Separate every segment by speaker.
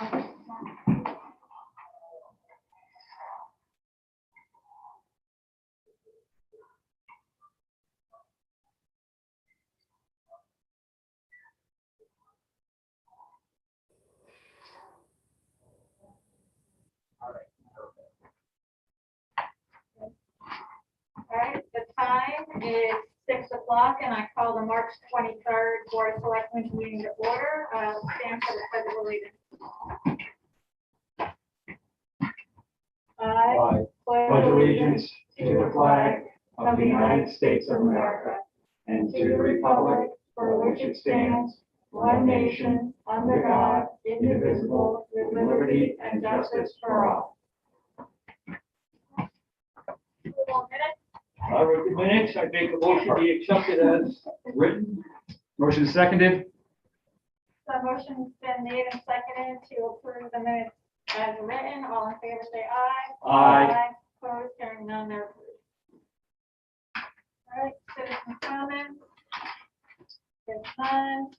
Speaker 1: All right, the time is 6 o'clock, and I call the March 23rd Board of Selectmen meeting to order. Stand for the pledge of allegiance. I
Speaker 2: pledge allegiance to the flag of the United States of America and to the republic for which it stands, one nation, under God, indivisible, with liberty and justice for all.
Speaker 3: I read the minutes. I make a motion be accepted as written.
Speaker 2: Motion is seconded.
Speaker 1: The motion's been made and seconded to approve the minutes as written. All in favor, say aye.
Speaker 2: Aye.
Speaker 1: Opposed, hearing none, they're approved. All right, citizen comments. There's none.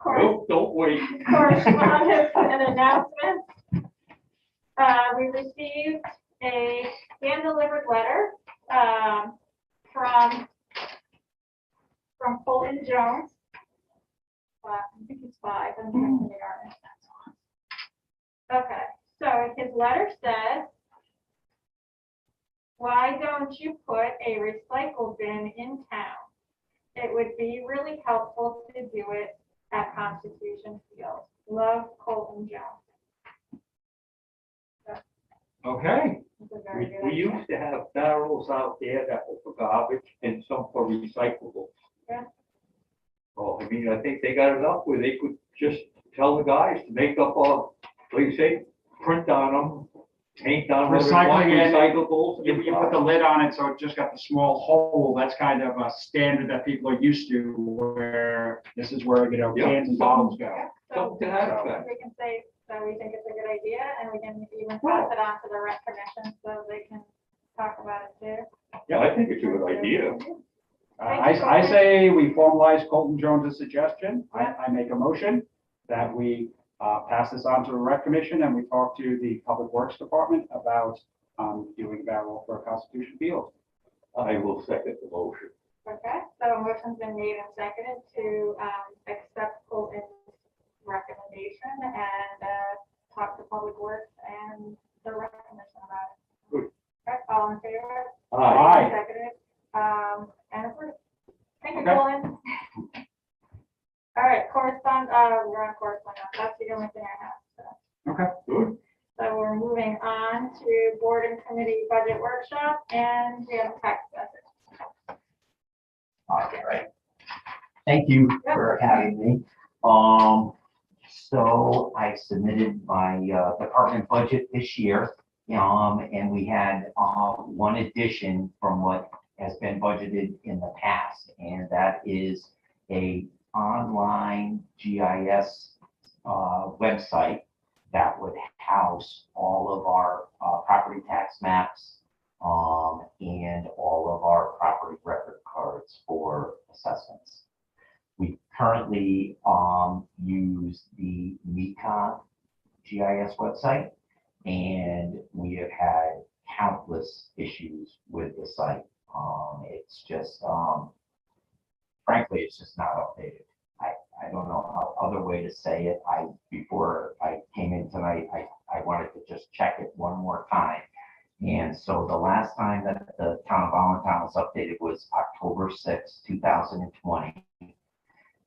Speaker 3: Nope, don't wait.
Speaker 1: Correspondence and announcements. We received a hand-delivered letter from Colton Jones. I think it's 5. I'm checking the RS. Okay, so his letter says, why don't you put a recycle bin in town? It would be really helpful to do it at Constitution Field. Love, Colton Jones.
Speaker 3: Okay.
Speaker 1: That's a very good
Speaker 3: We
Speaker 1: idea.
Speaker 3: used to have barrels out there that were for garbage and some for recyclables.
Speaker 1: Yeah.
Speaker 3: Oh, I mean, I think they got it up where they could just tell the guys to make up like you say, print on them, paint on them,
Speaker 2: Recycling it.
Speaker 3: recyclables.
Speaker 2: You put the lid on it, so it just got the small hole. That's kind of a standard that people are used to, where this is where,
Speaker 3: Yeah.
Speaker 2: cans and bottles go.
Speaker 1: So
Speaker 3: Something to that effect.
Speaker 1: we can say that we think it's a good idea, and we can even pass it on to the rec commission so they can talk about it too.
Speaker 3: Yeah, I think it's a good idea.
Speaker 2: I say we formalize Colton Jones' suggestion. I make a motion that we pass this on to the rec commission, and we talk to the public works department about doing barrel for Constitution Field.
Speaker 3: I will second the motion.
Speaker 1: Okay, so a motion's been made and seconded to accept Colton's recommendation and talk to public works and the rec commission about it.
Speaker 3: Good.
Speaker 1: Okay, all in favor?
Speaker 2: Aye.
Speaker 1: Seconded, and approved. Thank you,
Speaker 2: Okay.
Speaker 1: Colin. All right, we're on correspondence. That's the only thing I have. So.
Speaker 2: Okay.
Speaker 3: Good.
Speaker 1: So we're moving on to board and committee budget workshop, and we have a text message.
Speaker 4: All right. Thank you for having me. So I submitted my department budget this year, and we had one addition from what has been budgeted in the past, and that is a online GIS website that would house all of our property tax maps and all of our property record cards for assessments. We currently use the Mecon GIS website, and we have had countless issues with the site. It's just, frankly, it's just not updated. I don't know how other way to say it. Before I came in tonight, I wanted to just check it one more time. And so the last time that the town of Allentown was updated was October 6, 2020.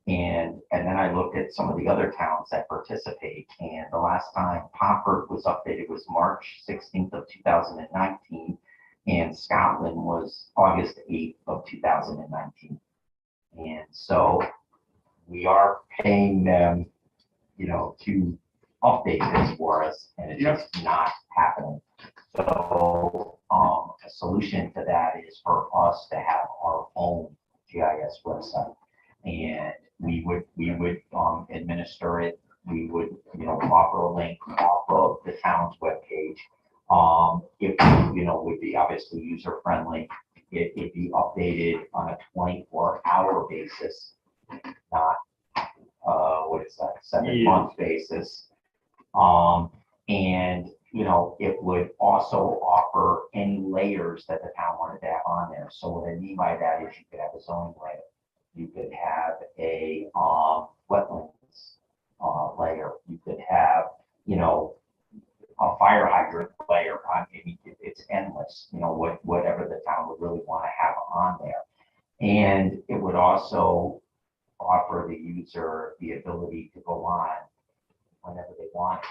Speaker 4: And then I looked at some of the other towns that participate, and the last time Pomfret was updated was March 16th of 2019, and Scotland was August 8th of 2019. And so we are paying them, to update this for us, and it's just not happening. So a solution to that is for us to have our own GIS website, and we would administer it. We would, offer a link off of the town's webpage. It would be obviously user friendly. It'd be updated on a 24-hour basis, not 7-month basis. And, you know, it would also offer any layers that the town wanted to have on there. So what I mean by that is you could have a zoning layer. You could have a wetlands layer. You could have, you know, a fire hydrant layer. I mean, it's endless, you know, whatever the town would really want to have on there. And it would also offer the user the ability to go on whenever they want.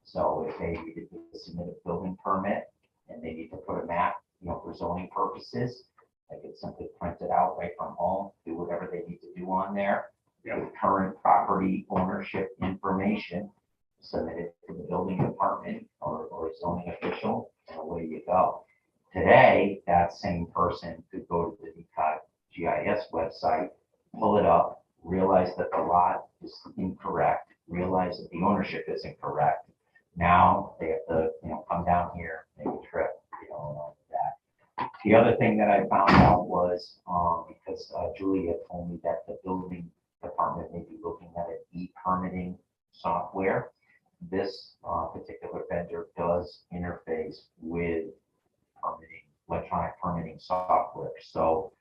Speaker 4: So if they needed to submit a building permit and they need to put a map, you know, for zoning purposes, they could simply print it out right from home, do whatever they need to do on there. With current property ownership information, submit it to the building department or zoning official, and away you go. Today, that same person could go to the DCOT GIS website, pull it up, realize that the lot is incorrect, realize that the ownership is incorrect. Now they have to, you know, come down here, make a trip, you know, and all of that. The other thing that I found out was, because Julia told me that the building department may be looking at an e-permitting software. This particular vendor does interface with permitting, electronic permitting software. So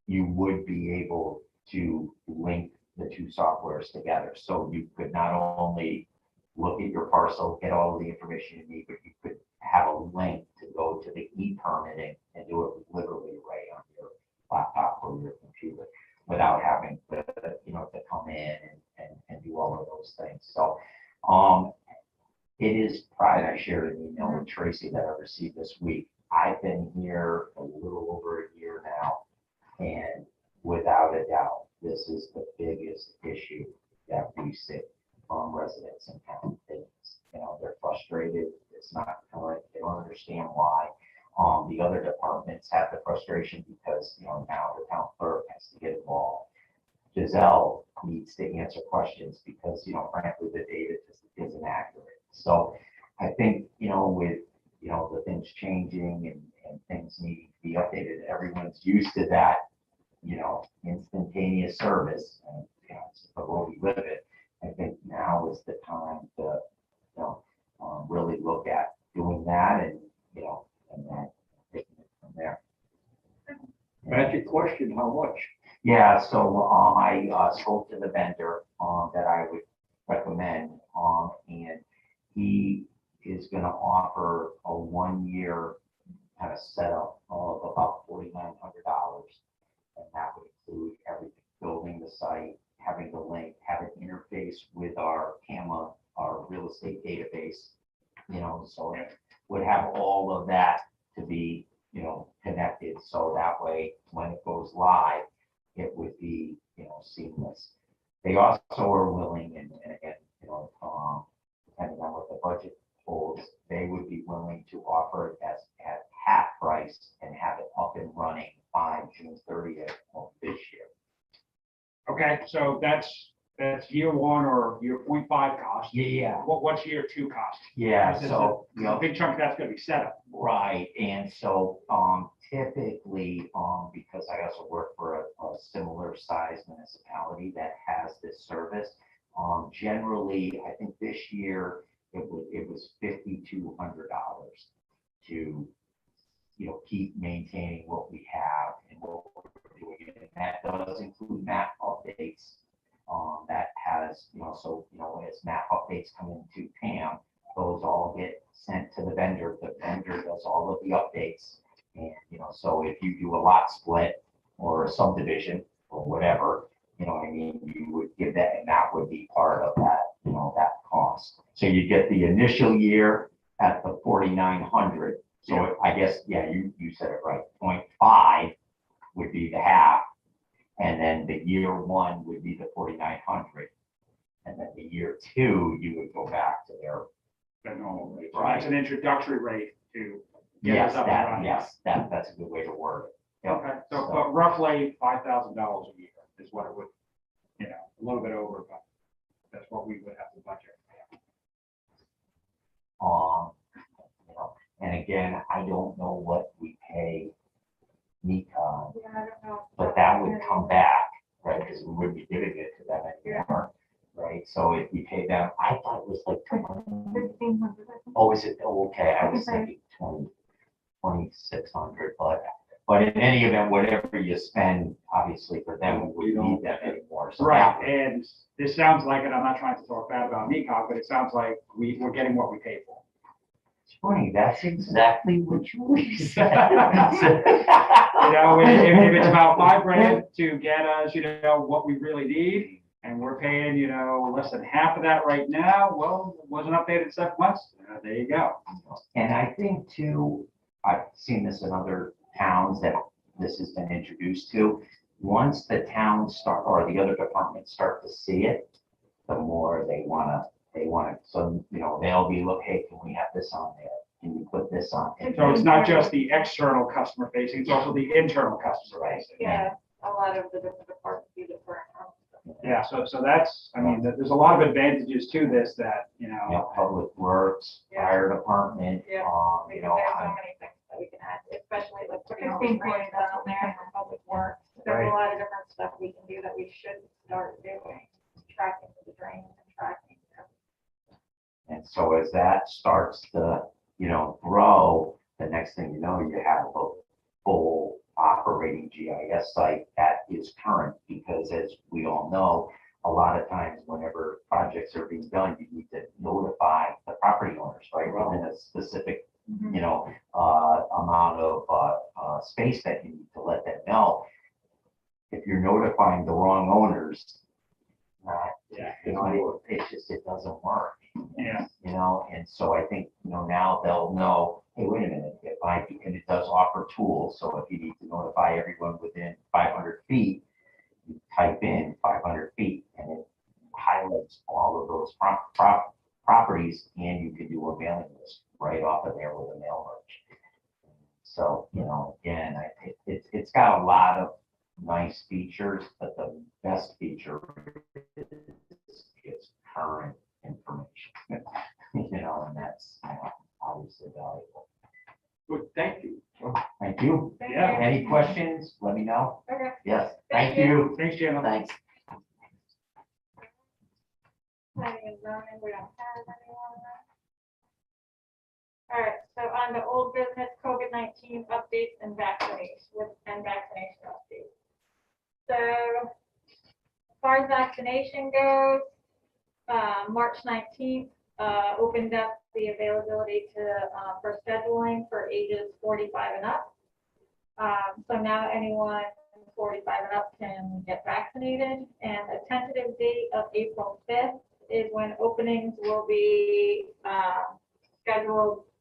Speaker 4: you would be able to link the two softwares together. So you could not only look at your parcel, get all of the information you need, but you could have a link to go to the e-permitting and do it literally right on your laptop or your computer without having to, you know, to come in and do all of those things. So it is pride. I shared an email with Tracy that I received this week. I've been here a little over a year now, and without a doubt, this is the biggest issue that we see from residents in town. It's, you know, they're frustrated. It's not current. They don't understand why. The other departments have the frustration because, you know, now the town clerk has to get involved. Giselle needs to answer questions because, you know, frankly, the data just isn't accurate. So I think, you know, with, you know, the things changing and things needing to be updated, everyone's used to that, you know, instantaneous service, and, you know, it's the world we live in. I think now is the time to, you know, really look at doing that, and, you know, and then taking it from there.
Speaker 3: Magic question, how much?
Speaker 4: Yeah, so I spoke to the vendor that I would recommend, and he is going to offer a 1-year kind of setup of about $4,900, and that would include everything: building the site, having the link, having interface with our PAMA, our real estate database, you know, so it would have all of that to be, you know, connected. So that way, when it goes live, it would be, you know, seamless. They also are willing, and again, you know, depending on what the budget holds, they would be willing to offer it as at half price and have it up and running by June 30th of this year.
Speaker 2: Okay, so that's year 1 or year 0.5 cost.
Speaker 4: Yeah.
Speaker 2: What's year 2 cost?
Speaker 4: Yeah,
Speaker 2: That's
Speaker 4: so, you know,
Speaker 2: a big chunk of that's gonna be set up.
Speaker 4: right, and so typically, because I also work for a similar size municipality that has this service, generally, I think this year it was $5,200 to, you know, keep maintaining what we have and what we're doing, and that does include map updates. That has, you know, so, you know, as map updates come into PAM, those all get sent to the vendor. The vendor does all of the updates. And, you know, so if you do a lot split or a subdivision or whatever, you know what I mean, you would give that, and that would be part of that, you know, that cost. So you get the initial year at the 4,900. So
Speaker 2: Yeah.
Speaker 4: I guess, yeah, you said it right. 0.5 would be the half. And then the year 1 would be the 4,900. And then the year 2, you would go back to their.
Speaker 2: The normal rate. So
Speaker 4: Right.
Speaker 2: that's an introductory rate to get
Speaker 4: Yes,
Speaker 2: us up and
Speaker 4: that,
Speaker 2: running.
Speaker 4: yes, that's a good way to word it. Yep.
Speaker 2: Okay, so but roughly $5,000 a year is what it would, you know, a little bit over, but that's what we would have to budget.
Speaker 4: You know, and again, I don't know what we pay Nikon,
Speaker 1: Yeah, I don't know.
Speaker 4: but that would come back, right? Because we wouldn't be giving it to them anymore. right? So if you pay them, I thought it was like
Speaker 1: 1,500.
Speaker 4: oh, is it, oh, okay, I was thinking 2,600, but in any event, whatever you spend, obviously for them, we wouldn't need that anymore. So
Speaker 2: Right,
Speaker 4: that-
Speaker 2: and this sounds like, and I'm not trying to talk bad about MECOG, but it sounds like we're getting what we pay for.
Speaker 4: It's funny, that's exactly what you said.
Speaker 2: You know, if it's about $5,000 to get us, what we really need, and we're paying, less than half of that right now, well, it wasn't updated in 7 months, there you go.
Speaker 4: And I think too, I've seen this in other towns that this has been introduced to. Once the towns start, or the other departments start to see it, the more they wanna, so, they'll be, look, hey, can we have this on there? Can you put this on?
Speaker 2: So it's not just the external customer facing, it's also the internal customer facing.
Speaker 1: Yeah, a lot of the different departments do different.
Speaker 2: Yeah, so that's, there's a lot of advantages to this that,
Speaker 4: Public Works, Fire Department,
Speaker 1: Yeah.
Speaker 4: you
Speaker 1: There's
Speaker 4: know,
Speaker 1: so many things that we can add, especially like putting all the drains down there for public works. There's a
Speaker 2: Right.
Speaker 1: lot of different stuff we can do that we should start doing, tracking the drains and tracking.
Speaker 4: and so as that starts to, grow, the next thing you know, you have a full operating GIS site that is current, because as we all know, a lot of times whenever projects are being done, you need to notify the property owners, right? Within a specific, amount of space that you need to let them know. If you're notifying the wrong owners, it doesn't work.
Speaker 2: Yeah.
Speaker 4: And so I think, now they'll know, hey, wait a minute, and it does offer tools, so if you need to notify everyone within 500 feet, you type in 500 feet, and it highlights all of those properties, and you can do a mailing list right off of there with a mail merge. So, again, it's got a lot of nice features, but the best feature is its current information. And that's obviously valuable.
Speaker 3: Good, thank you.
Speaker 4: Thank you.
Speaker 2: Yeah.
Speaker 4: Any questions? Let me know.
Speaker 1: Okay.
Speaker 4: Yes,
Speaker 1: Thank
Speaker 4: thank you.
Speaker 2: Thanks, Jim.
Speaker 4: Thanks.
Speaker 1: Planning and zoning, we don't have anyone. All right, so on the old business, COVID-19 updates and vaccination updates. So as far as vaccination goes, March 19th opened up the availability for scheduling for ages 45 and up. So now anyone 45 and up can get vaccinated, and a tentative date of April 5th is when openings will be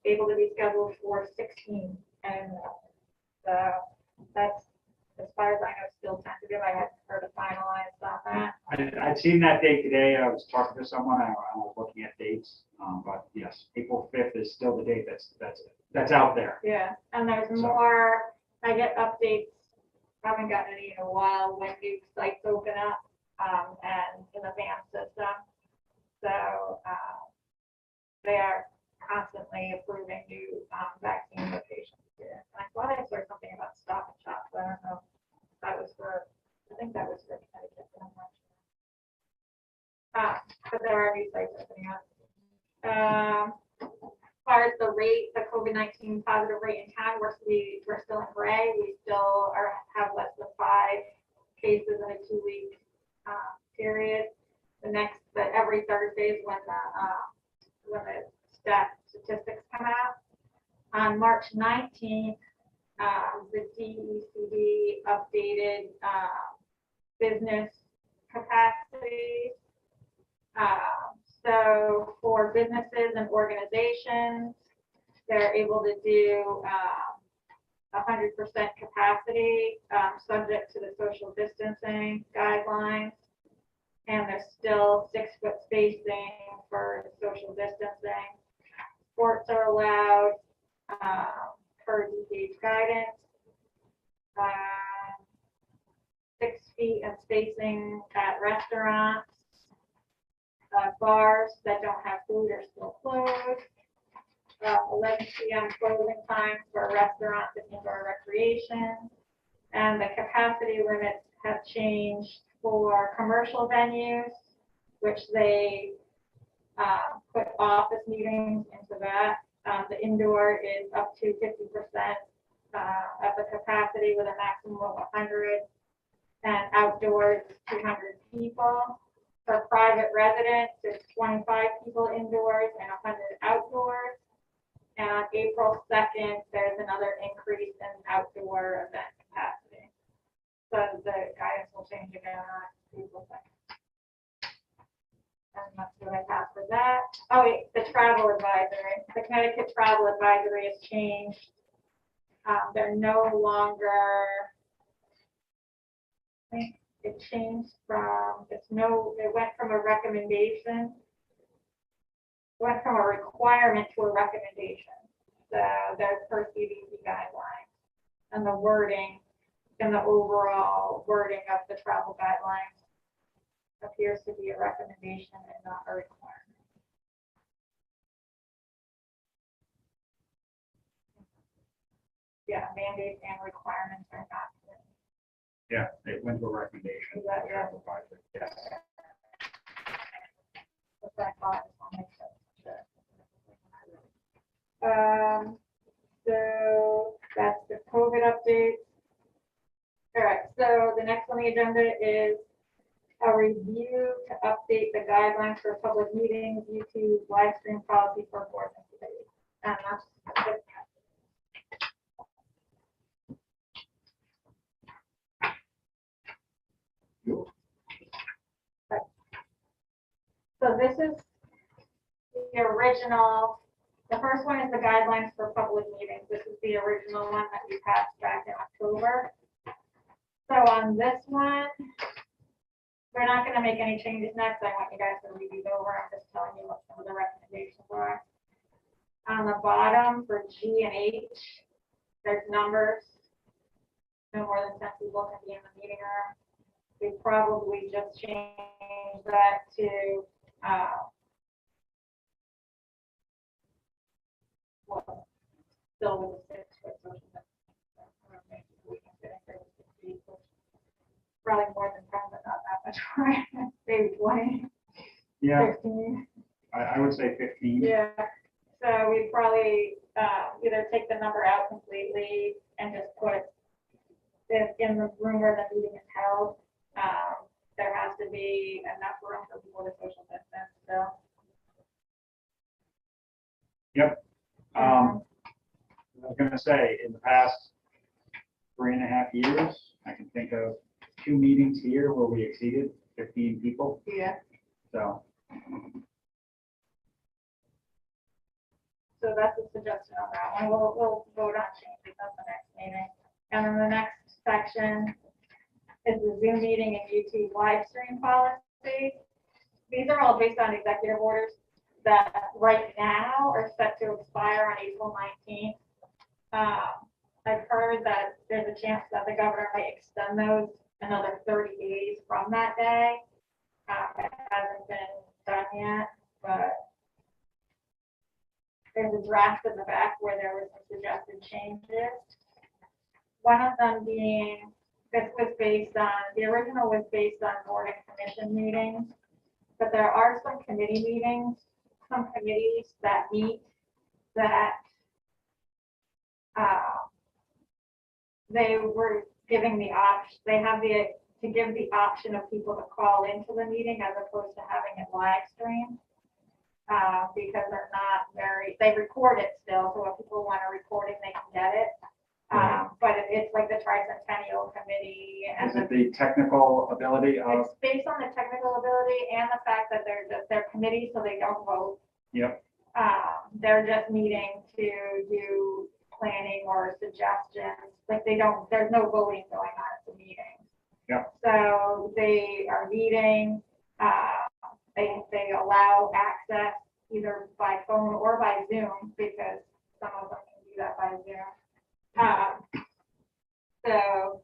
Speaker 1: able to be scheduled for 16. And so that's, as far as I know, still tentative. I haven't heard a finalized on that.
Speaker 2: I'd seen that date today. I was talking to someone. I was looking at dates, but yes, April 5th is still the date that's out there.
Speaker 1: Yeah, and there's
Speaker 2: So-
Speaker 1: more. I get updates. Haven't gotten any in a while when new sites open up and in the VAN system. So they are constantly approving new vaccine locations here. And I thought I saw something about Stop and Shop, but I don't know if that was for. I think that was for Connecticut, but I'm not sure. But there are new sites opening up. As far as the rate, the COVID-19 positive rate in town, we're still in gray. We still have less than 5 cases in a 2-week period. But every Thursday is when the statistics come out. On March 19th, the DECD updated business capacity. So for businesses and organizations, they're able to do 100% capacity, subject to the social distancing guidelines. And there's still 6-foot spacing for social distancing. Sports are allowed per DPH guidance. 6 feet and spacing at restaurants. Bars that don't have food are still closed. 11 p.m. closing time for restaurants and indoor recreation. And the capacity limits have changed for commercial venues. which they put office meetings into that. The indoor is up to 50% of the capacity with a maximum of 100, and outdoors 200 people. For private residents, it's 25 people indoors and 100 outdoors. And on April 2nd, there's another increase in outdoor event capacity. So the guidance will change again on April 2nd. And that's what I have for that. Oh, wait, the travel advisory. The Connecticut travel advisory has changed. They're no longer, I think it changed from, it went from a recommendation, went from a requirement to a recommendation. The per CDC guidelines and the wording and the overall wording of the travel guidelines appears to be a recommendation and not a requirement. Yeah, mandates and requirements are not.
Speaker 2: Yeah, it went to a recommendation.
Speaker 1: Is that right?
Speaker 2: Yes.
Speaker 1: That's what I thought. Just wanna make sure. So that's the COVID update. All right, so the next on the agenda is a review to update the guidelines for public meetings, YouTube live stream policy for boards and committees. And that's it. So this is the original, the first one is the guidelines for public meetings. This is the original one that we passed back in October. So on this one, we're not going to make any changes next. I want you guys to read these over. I'm just telling you what some of the recommendations are. On the bottom for G and H, there's numbers. No more than 10 people can be in the meeting room. We probably just changed that to well, still with the 6 for social distancing. We can fit in 6 people. Probably more than 10, but not that much more. Maybe 20,
Speaker 2: Yeah,
Speaker 1: 15.
Speaker 2: I would say 15.
Speaker 1: Yeah. So we probably either take the number out completely and just put it in the room where the meeting is held. There has to be enough room for people to social distance. So.
Speaker 2: Yep. I was going to say, in the past 3.5 years, I can think of 2 meetings here where we exceeded 15 people.
Speaker 1: Yeah.
Speaker 2: So
Speaker 1: that's a suggestion on that one. We'll vote on changes at the next meeting. And then the next section is the Zoom meeting and YouTube live stream policy. These are all based on executive orders that right now are set to expire on April 19th. I've heard that there's a chance that the governor might extend those another 30 days from that day. It hasn't been done yet, but there's a draft in the back where there were some suggested changes. One of them being, this was based on, the original was based on board and commission meetings, but there are some committee meetings, some committees that meet that they were giving the option, they have to give the option of people to call into the meeting as opposed to having it live streamed. Because they're not they record it still, so if people want a recording, they can get it. But it's like the Tricentennial Committee. And
Speaker 2: is it the technical ability of?
Speaker 1: It's based on the technical ability and the fact that they're committees, so they don't vote.
Speaker 2: Yep.
Speaker 1: They're just meeting to do planning or suggestions. Like there's no voting going on at the meeting.
Speaker 2: Yep.
Speaker 1: So they are meeting, they allow access either by phone or by Zoom, because some of them can do that by Zoom. So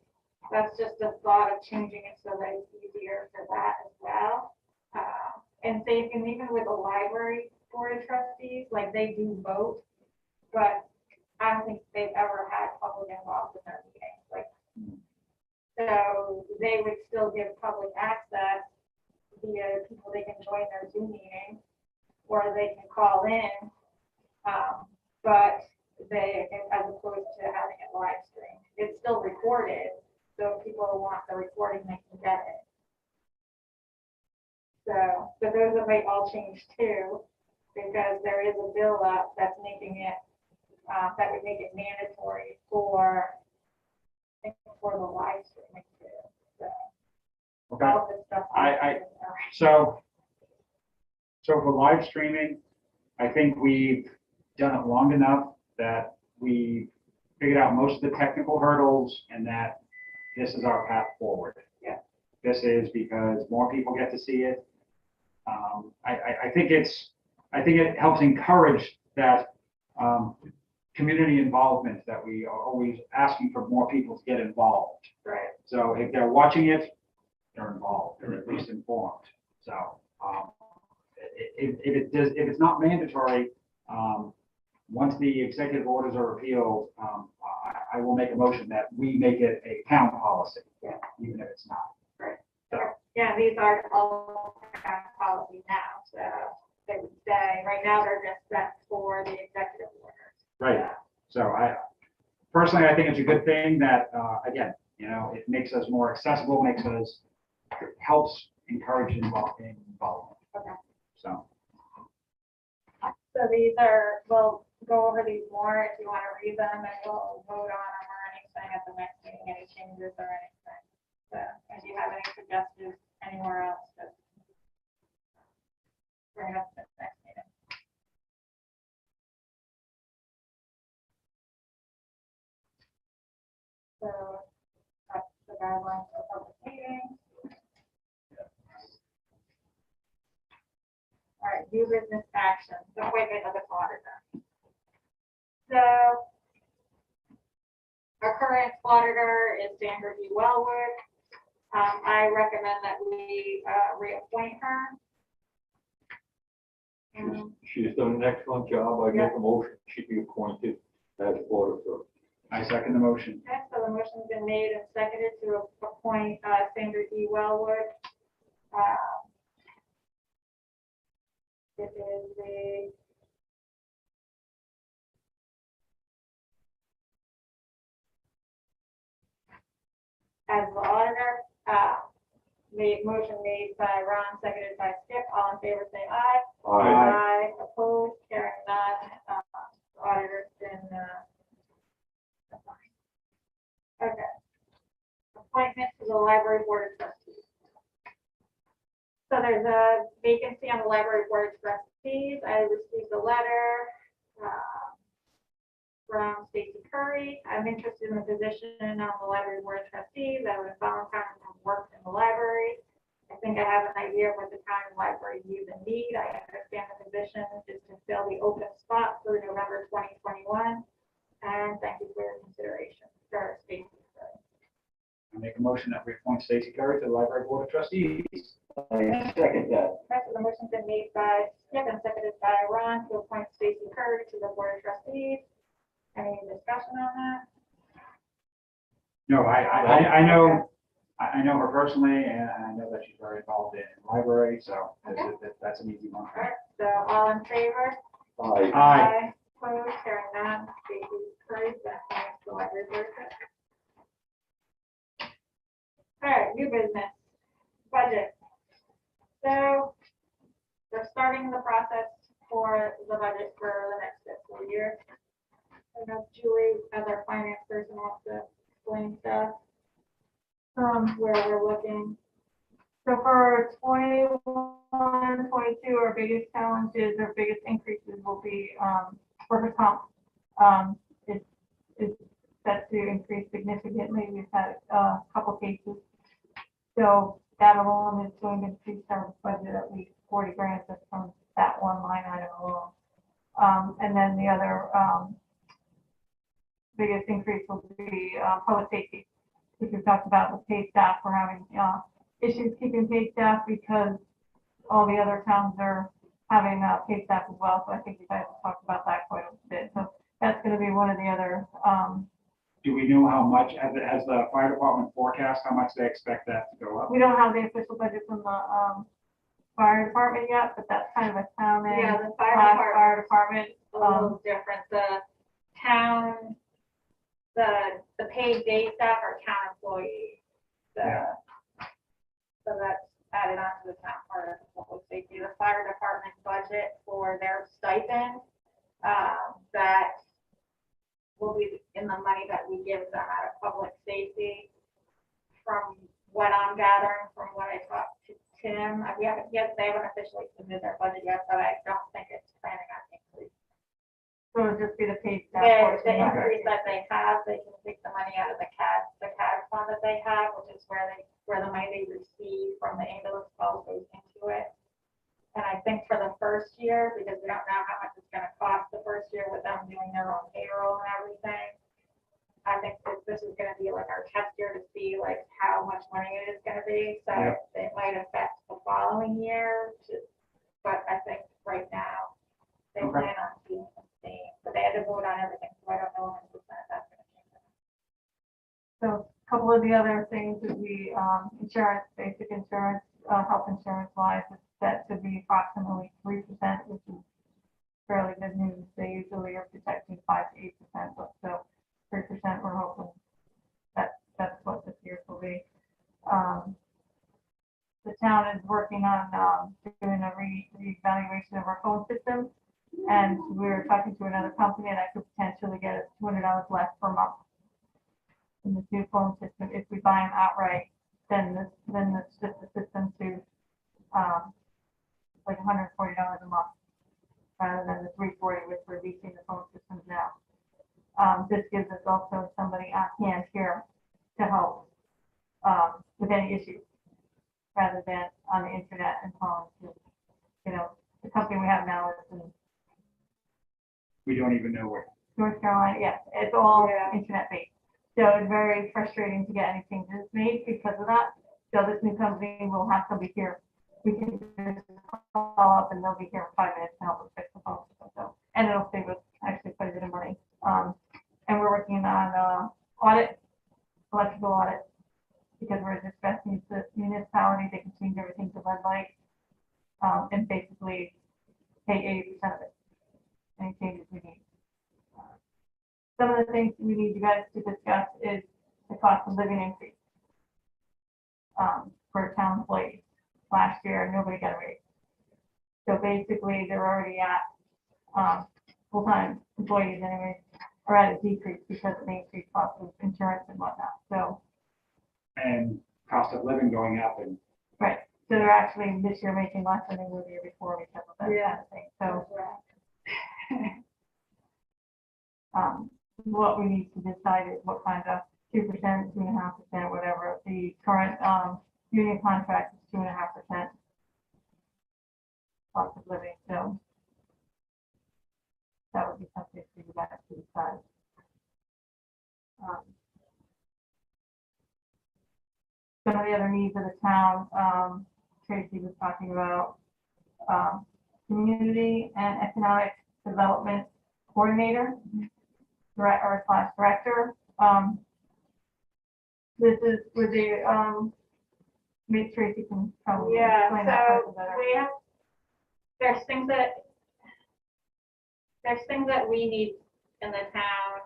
Speaker 1: that's just a thought of changing it so that it's easier for that as well. And even with the library board of trustees, like they do vote, but I don't think they've ever had public involved in their meetings. Like, so they would still give public access, via people, they can join their Zoom meeting, or they can call in, but they, as opposed to having it live streamed. It's still recorded, so if people want the recording, they can get it. So, but those might all change too, because there is a bill up that's making it, that would make it mandatory for the live streaming too. So
Speaker 2: Okay,
Speaker 1: all of this stuff.
Speaker 2: so for live streaming, I think we've done it long enough that we figured out most of the technical hurdles and that this is our path forward.
Speaker 1: Yeah.
Speaker 2: This is because more people get to see it. I think it helps encourage that community involvement that we are always asking for more people to get involved.
Speaker 1: Right.
Speaker 2: So if they're watching it, they're involved, they're at least informed. So if it's not mandatory, once the executive orders are repealed, I will make a motion that we make it a town policy.
Speaker 1: Yeah.
Speaker 2: Even if it's not.
Speaker 1: Right.
Speaker 2: So,
Speaker 1: Yeah, these are all kind of policy now, so they would say, right now they're just set for the executive orders.
Speaker 2: right. So personally, I think it's a good thing that, again, it makes us more accessible, helps encourage involvement.
Speaker 1: Okay.
Speaker 2: So,
Speaker 1: So these are, we'll go over these more if you want to read them, and we'll vote on them or anything at the next meeting, any changes or anything. So if you have any suggestions anywhere else, just bring it up to the next meeting. So that's the guidelines for public meetings. All right, new business action, the appointment of the auditor. So our current auditor is Sandra B. Wellwood. I recommend that we reappoint her.
Speaker 3: She's done an excellent job. I make a motion, she be appointed as auditor.
Speaker 2: I second the motion.
Speaker 1: Okay, so the motion's been made and seconded to appoint Sandra E. Wellwood. It is the as the auditor. Motion made by Ron, seconded by Skip. All in favor, say aye.
Speaker 3: Aye.
Speaker 1: Opposed, carrying none. The auditor's been assigned. Okay. Appointment to the library board of trustees. So there's a vacancy on the library board of trustees. I received a letter from Stacy Curry. I'm interested in the position on the library board of trustees. I live in Valentine and have worked in the library. I think I have an idea of what the town and library use and need. I understand the position is to fill the open spot through November 2021. And thank you for your consideration. For Stacy Curry.
Speaker 2: I make a motion that we appoint Stacy Curry to the library board of trustees.
Speaker 3: I second that.
Speaker 1: Okay, so the motion's been made by Skip and seconded by Ron to appoint Stacy Curry to the board of trustees. Any discussion on that?
Speaker 2: No, I know her personally, and I know that she's very involved in the library, so that's an easy one.
Speaker 1: All right, so all in favor?
Speaker 3: Aye.
Speaker 2: Aye.
Speaker 1: Opposed, carrying none. Stacy Curry, that's the library board. All right, new business, budget. So we're starting the process for the budget for the next fiscal year. I know Julie, as our finance person, wants to explain stuff where we're looking. So for 21, 22, our biggest challenges, our biggest increases will be workers' comp. It's set to increase significantly. We've had a couple cases. So that alone is going to increase our budget at least 40 grand just from that one line item alone. And then the other biggest increase will be public safety, which we've talked about with paid staff. We're having issues keeping paid staff because all the other towns are having paid staff as well. So I think you guys have talked about that quite a bit. So that's going to be one of the other.
Speaker 2: Do we know how much, as the fire department forecast, how much they expect that to go up?
Speaker 1: We don't have the official budget from the
Speaker 5: fire department yet, but that's kind of a town and
Speaker 1: Yeah, the
Speaker 5: fire department.
Speaker 1: a little different. The town, the paid day staff are town employees. So that's added on to the town part of public safety. The fire department budget for their stipend, that will be in the money that we give them out of public safety. From what I'm gathering, from what I talked to Tim, they haven't officially submitted their budget yet, but I don't think it's planning on increase.
Speaker 5: So it'll just be the paid staff
Speaker 1: The
Speaker 5: portion.
Speaker 1: increase that they have, they can take the money out of the CAD fund that they have, which is where the money they receive from the ambulance calls goes into it. And I think for the first year, because we don't know how much it's gonna cost the first year with them doing their own payroll and everything, I think this is gonna be like our test year to see like how much money it is gonna be. So
Speaker 2: Yeah.
Speaker 1: it might affect the following year, but I think right now, they
Speaker 2: Okay.
Speaker 1: plan on keeping the same, but they had to vote on everything, so I don't know 100% if that's gonna change.
Speaker 5: So a couple of the other things would be, insurance, basic insurance, health insurance wise, it's set to be approximately 3%, which is fairly good news. They usually are protecting 5 to 8%, but so 3%, we're hoping that's what this year will be. The town is working on, doing a reevaluation of our phone system. And we're talking to another company that could potentially get us $200 less per month in this new phone system. If we buy them outright, then it's just a system to, like $140 a month, rather than the $340 which we're leasing the phone systems now. This gives us also somebody on hand here to help, with any issues, rather than on the internet and phones. You know, the company we have now is in
Speaker 2: We don't even know where.
Speaker 5: North Carolina, yes, it's all
Speaker 1: Yeah.
Speaker 5: internet based. So it's very frustrating to get any changes made because of that. So this new company will have somebody here. We can just call up and they'll be here in 5 minutes to help us fix the phone system. So, and it'll save us actually quite a bit of money. And we're working on audit, electrical audit, because we're a distressed municipality. They can change everything to lead light, and basically pay 80% of it. Any changes we need. Some of the things we need you guys to discuss is the cost of living increase for town employees. Last year, nobody got a raise. So basically, they're already at, full-time employees anyway, are at a decrease because of the increased cost of insurance and whatnot. So,
Speaker 2: And cost of living going up and
Speaker 5: right. So they're actually this year making less than they were the year before because of that kind of thing. So, what we need to decide is what kind of 2%, 2.5%, whatever. The current union contract is 2.5% cost of living. So that would be something for you guys to decide. Some of the other needs of the town, Tracy was talking about, community and economic development coordinator, director. This is with the, maybe Tracy can probably explain that
Speaker 1: Yeah,
Speaker 5: person better.
Speaker 1: so we have, there's things that we need in the town.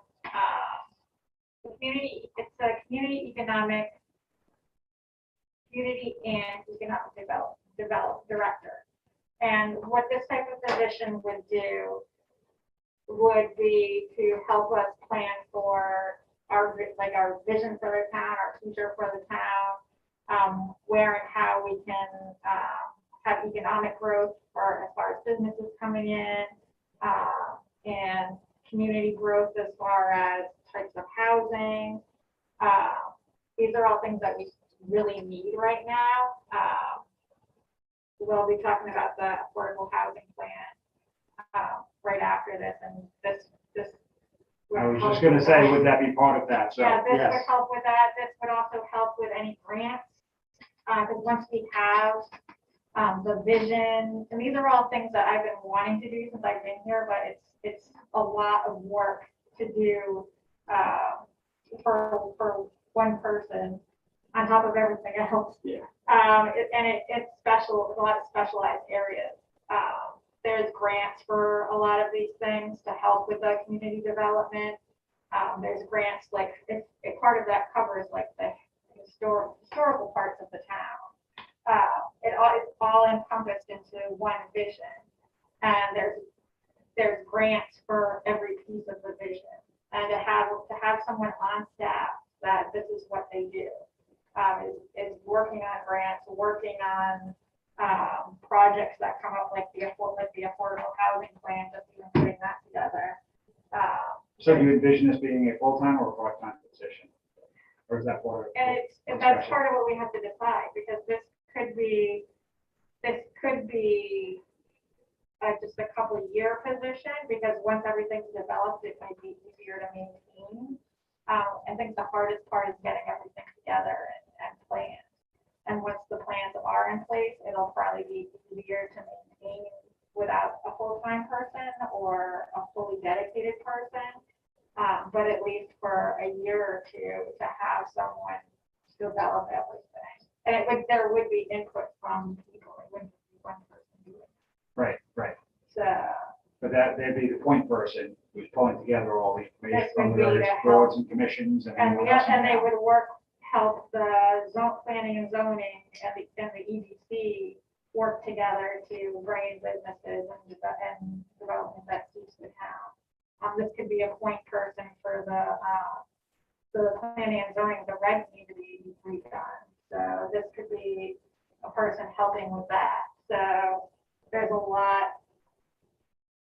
Speaker 1: It's a community and economic develop director. And what this type of position would do would be to help us plan for our vision for the town, our future for the town, where and how we can have economic growth as far as businesses coming in, and community growth as far as types of housing. These are all things that we really need right now. We'll be talking about the affordable housing plan right after this, and this.
Speaker 2: I was just gonna say, would that be part of that? So,
Speaker 1: Yeah, this
Speaker 2: yes.
Speaker 1: would help with that. This would also help with any grants. Because once we have the vision, and these are all things that I've been wanting to do since I've been here, but it's a lot of work to do for one person. on top of everything else.
Speaker 2: Yeah.
Speaker 1: It's special, with a lot of specialized areas. There's grants for a lot of these things to help with the community development. There's grants, like, if part of that covers like the historical parts of the town. It's all encompassed into one vision. And there's grants for every piece of the vision. And to have someone on staff that this is what they do, is working on grants, working on projects that come up, like the affordable housing plan, just even putting that together.
Speaker 2: So do you envision this being a full-time or a part-time position? Or is that part of?
Speaker 1: And that's part of what we have to decide, because this could be just a couple of year position, because once everything's developed, it might be easier to maintain. I think the hardest part is getting everything together and planned. And once the plans are in place, it'll probably be easier to maintain without a full-time person or a fully dedicated person. But at least for a year or two to have someone develop everything. And there would be input from people. It wouldn't be one person doing it.
Speaker 2: Right.
Speaker 1: So
Speaker 2: But they'd be the point person who's pulling together all the information
Speaker 1: This
Speaker 2: from
Speaker 1: would be
Speaker 2: various
Speaker 1: to help.
Speaker 2: boards and commissions and everyone else.
Speaker 1: and they would help the planning and zoning and the EDC work together to bring in businesses and development that suits the town. This could be a point person for the planning and zoning. The regs need to be redone. So this could be a person helping with that. So there's a lot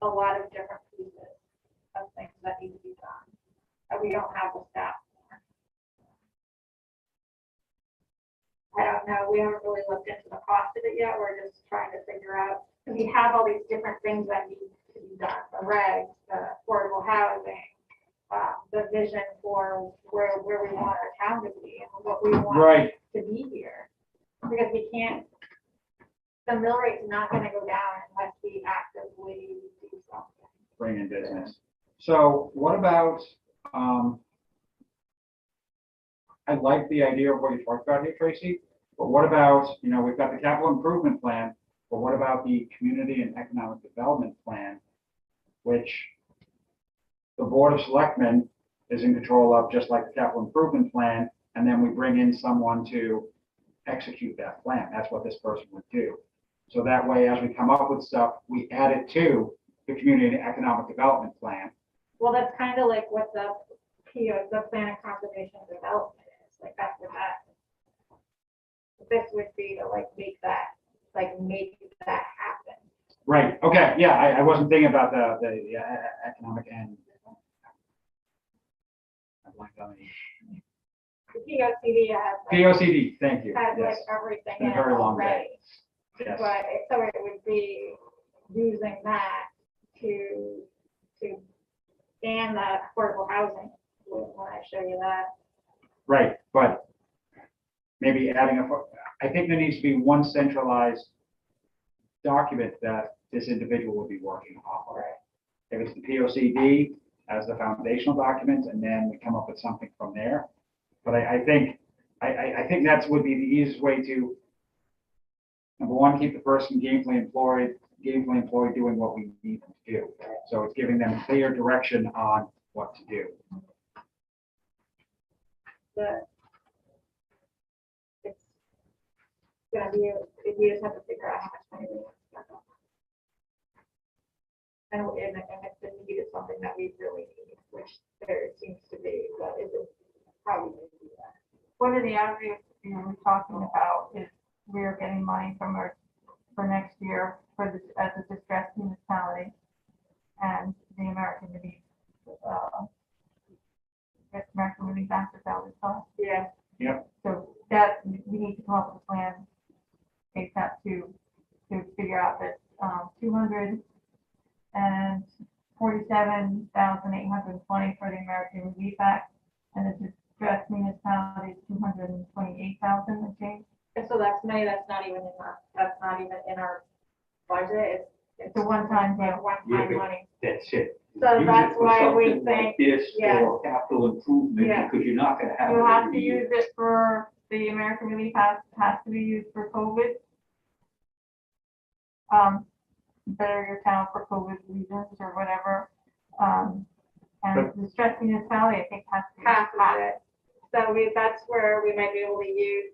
Speaker 1: of different pieces of things that need to be done. And we don't have the staff for. I don't know. We haven't really looked into the cost of it yet. We're just trying to figure out, because we have all these different things that need to be done. The regs, the affordable housing, the vision for where we want our town to be and what we want
Speaker 2: Right.
Speaker 1: to be here. Because we can't, the mill rate's not going to go down unless we actively do something.
Speaker 2: Bring in business. So what about, I like the idea of what you talked about here, Tracy, but what about, we've got the capital improvement plan, but what about the community and economic development plan, which the Board of Selectmen is in control of, just like the capital improvement plan, and then we bring in someone to execute that plan. That's what this person would do. So that way, as we come up with stuff, we add it to the community and economic development plan.
Speaker 1: Well, that's kind of like what the PO, the plan of conservation and development is, like that's what that. This would be to make that happen.
Speaker 2: Right, okay, yeah, I wasn't thinking about the economic end. I blanked on the-
Speaker 1: The POCD has
Speaker 2: POCD, thank you,
Speaker 1: has
Speaker 2: yes.
Speaker 1: everything
Speaker 2: Been
Speaker 1: in
Speaker 2: a
Speaker 1: it
Speaker 2: very long
Speaker 1: already.
Speaker 2: day. Yes,
Speaker 1: But so it would be using that to and the affordable housing when I show you that.
Speaker 2: right, but maybe adding I think there needs to be one centralized document that this individual will be working off of. If it's the POCD as the foundational document, and then we come up with something from there. But I think that would be the easiest way to, number one, keep the person gainfully employed doing what we need them to do. So it's giving them clear direction on what to do.
Speaker 1: It's gonna be, we just have to figure out how much money we want to spend on that. And if the need is something that we really need, which there seems to be, but is it probably going to do that?
Speaker 5: One of the avenues we're talking about is we're getting money for next year for this as a distressed municipality and the American Relief, American Relief Act is out as well.
Speaker 1: Yeah.
Speaker 2: Yep.
Speaker 5: So that we need to come up with a plan ASAP to figure out that 247,820 for the American Relief Act, and the distressed municipality is 228,000 and change.
Speaker 1: And so that's money that's not even in our budget.
Speaker 5: It's a one-time deal.
Speaker 3: Yeah, but
Speaker 1: Money.
Speaker 3: that's it.
Speaker 1: So
Speaker 3: Use
Speaker 1: that's
Speaker 3: it for
Speaker 1: why we
Speaker 3: something like
Speaker 1: think,
Speaker 3: this
Speaker 1: yeah.
Speaker 3: or capital improvement,
Speaker 1: Yeah.
Speaker 3: because you're not gonna have.
Speaker 5: You
Speaker 3: it
Speaker 5: have
Speaker 3: every
Speaker 5: to
Speaker 3: year.
Speaker 5: use it for the American Relief has to be used for COVID. Better your town for COVID reasons or whatever. And the stress municipality, I think, has to be.
Speaker 1: Half of it. So that's where we might be able to use,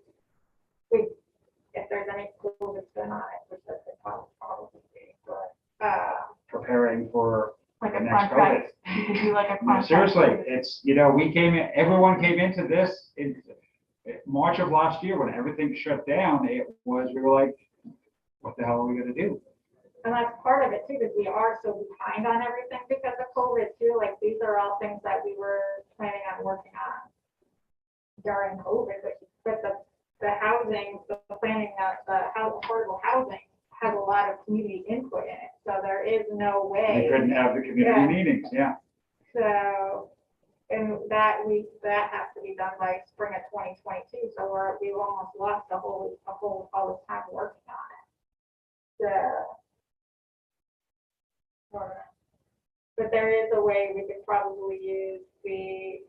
Speaker 1: if there's any school that's been on it, which that's probably be, but,
Speaker 2: Preparing for
Speaker 5: Like
Speaker 2: the
Speaker 5: a
Speaker 2: next
Speaker 5: contract, you could do like a
Speaker 2: COVID. No,
Speaker 5: contract.
Speaker 2: seriously, it's, everyone came into this in March of last year when everything shut down. We were like, what the hell are we gonna do?
Speaker 1: and that's part of it too, because we are so behind on everything because of COVID too. Like, these are all things that we were planning on working on during COVID, but the housing, the planning of affordable housing has a lot of community input in it. So there is no way.
Speaker 2: They couldn't have the community
Speaker 1: Yeah.
Speaker 2: meetings, yeah.
Speaker 1: So, and that has to be done by spring of 2022. So we've almost lost all this time working on it. So, but there is a way we could probably use the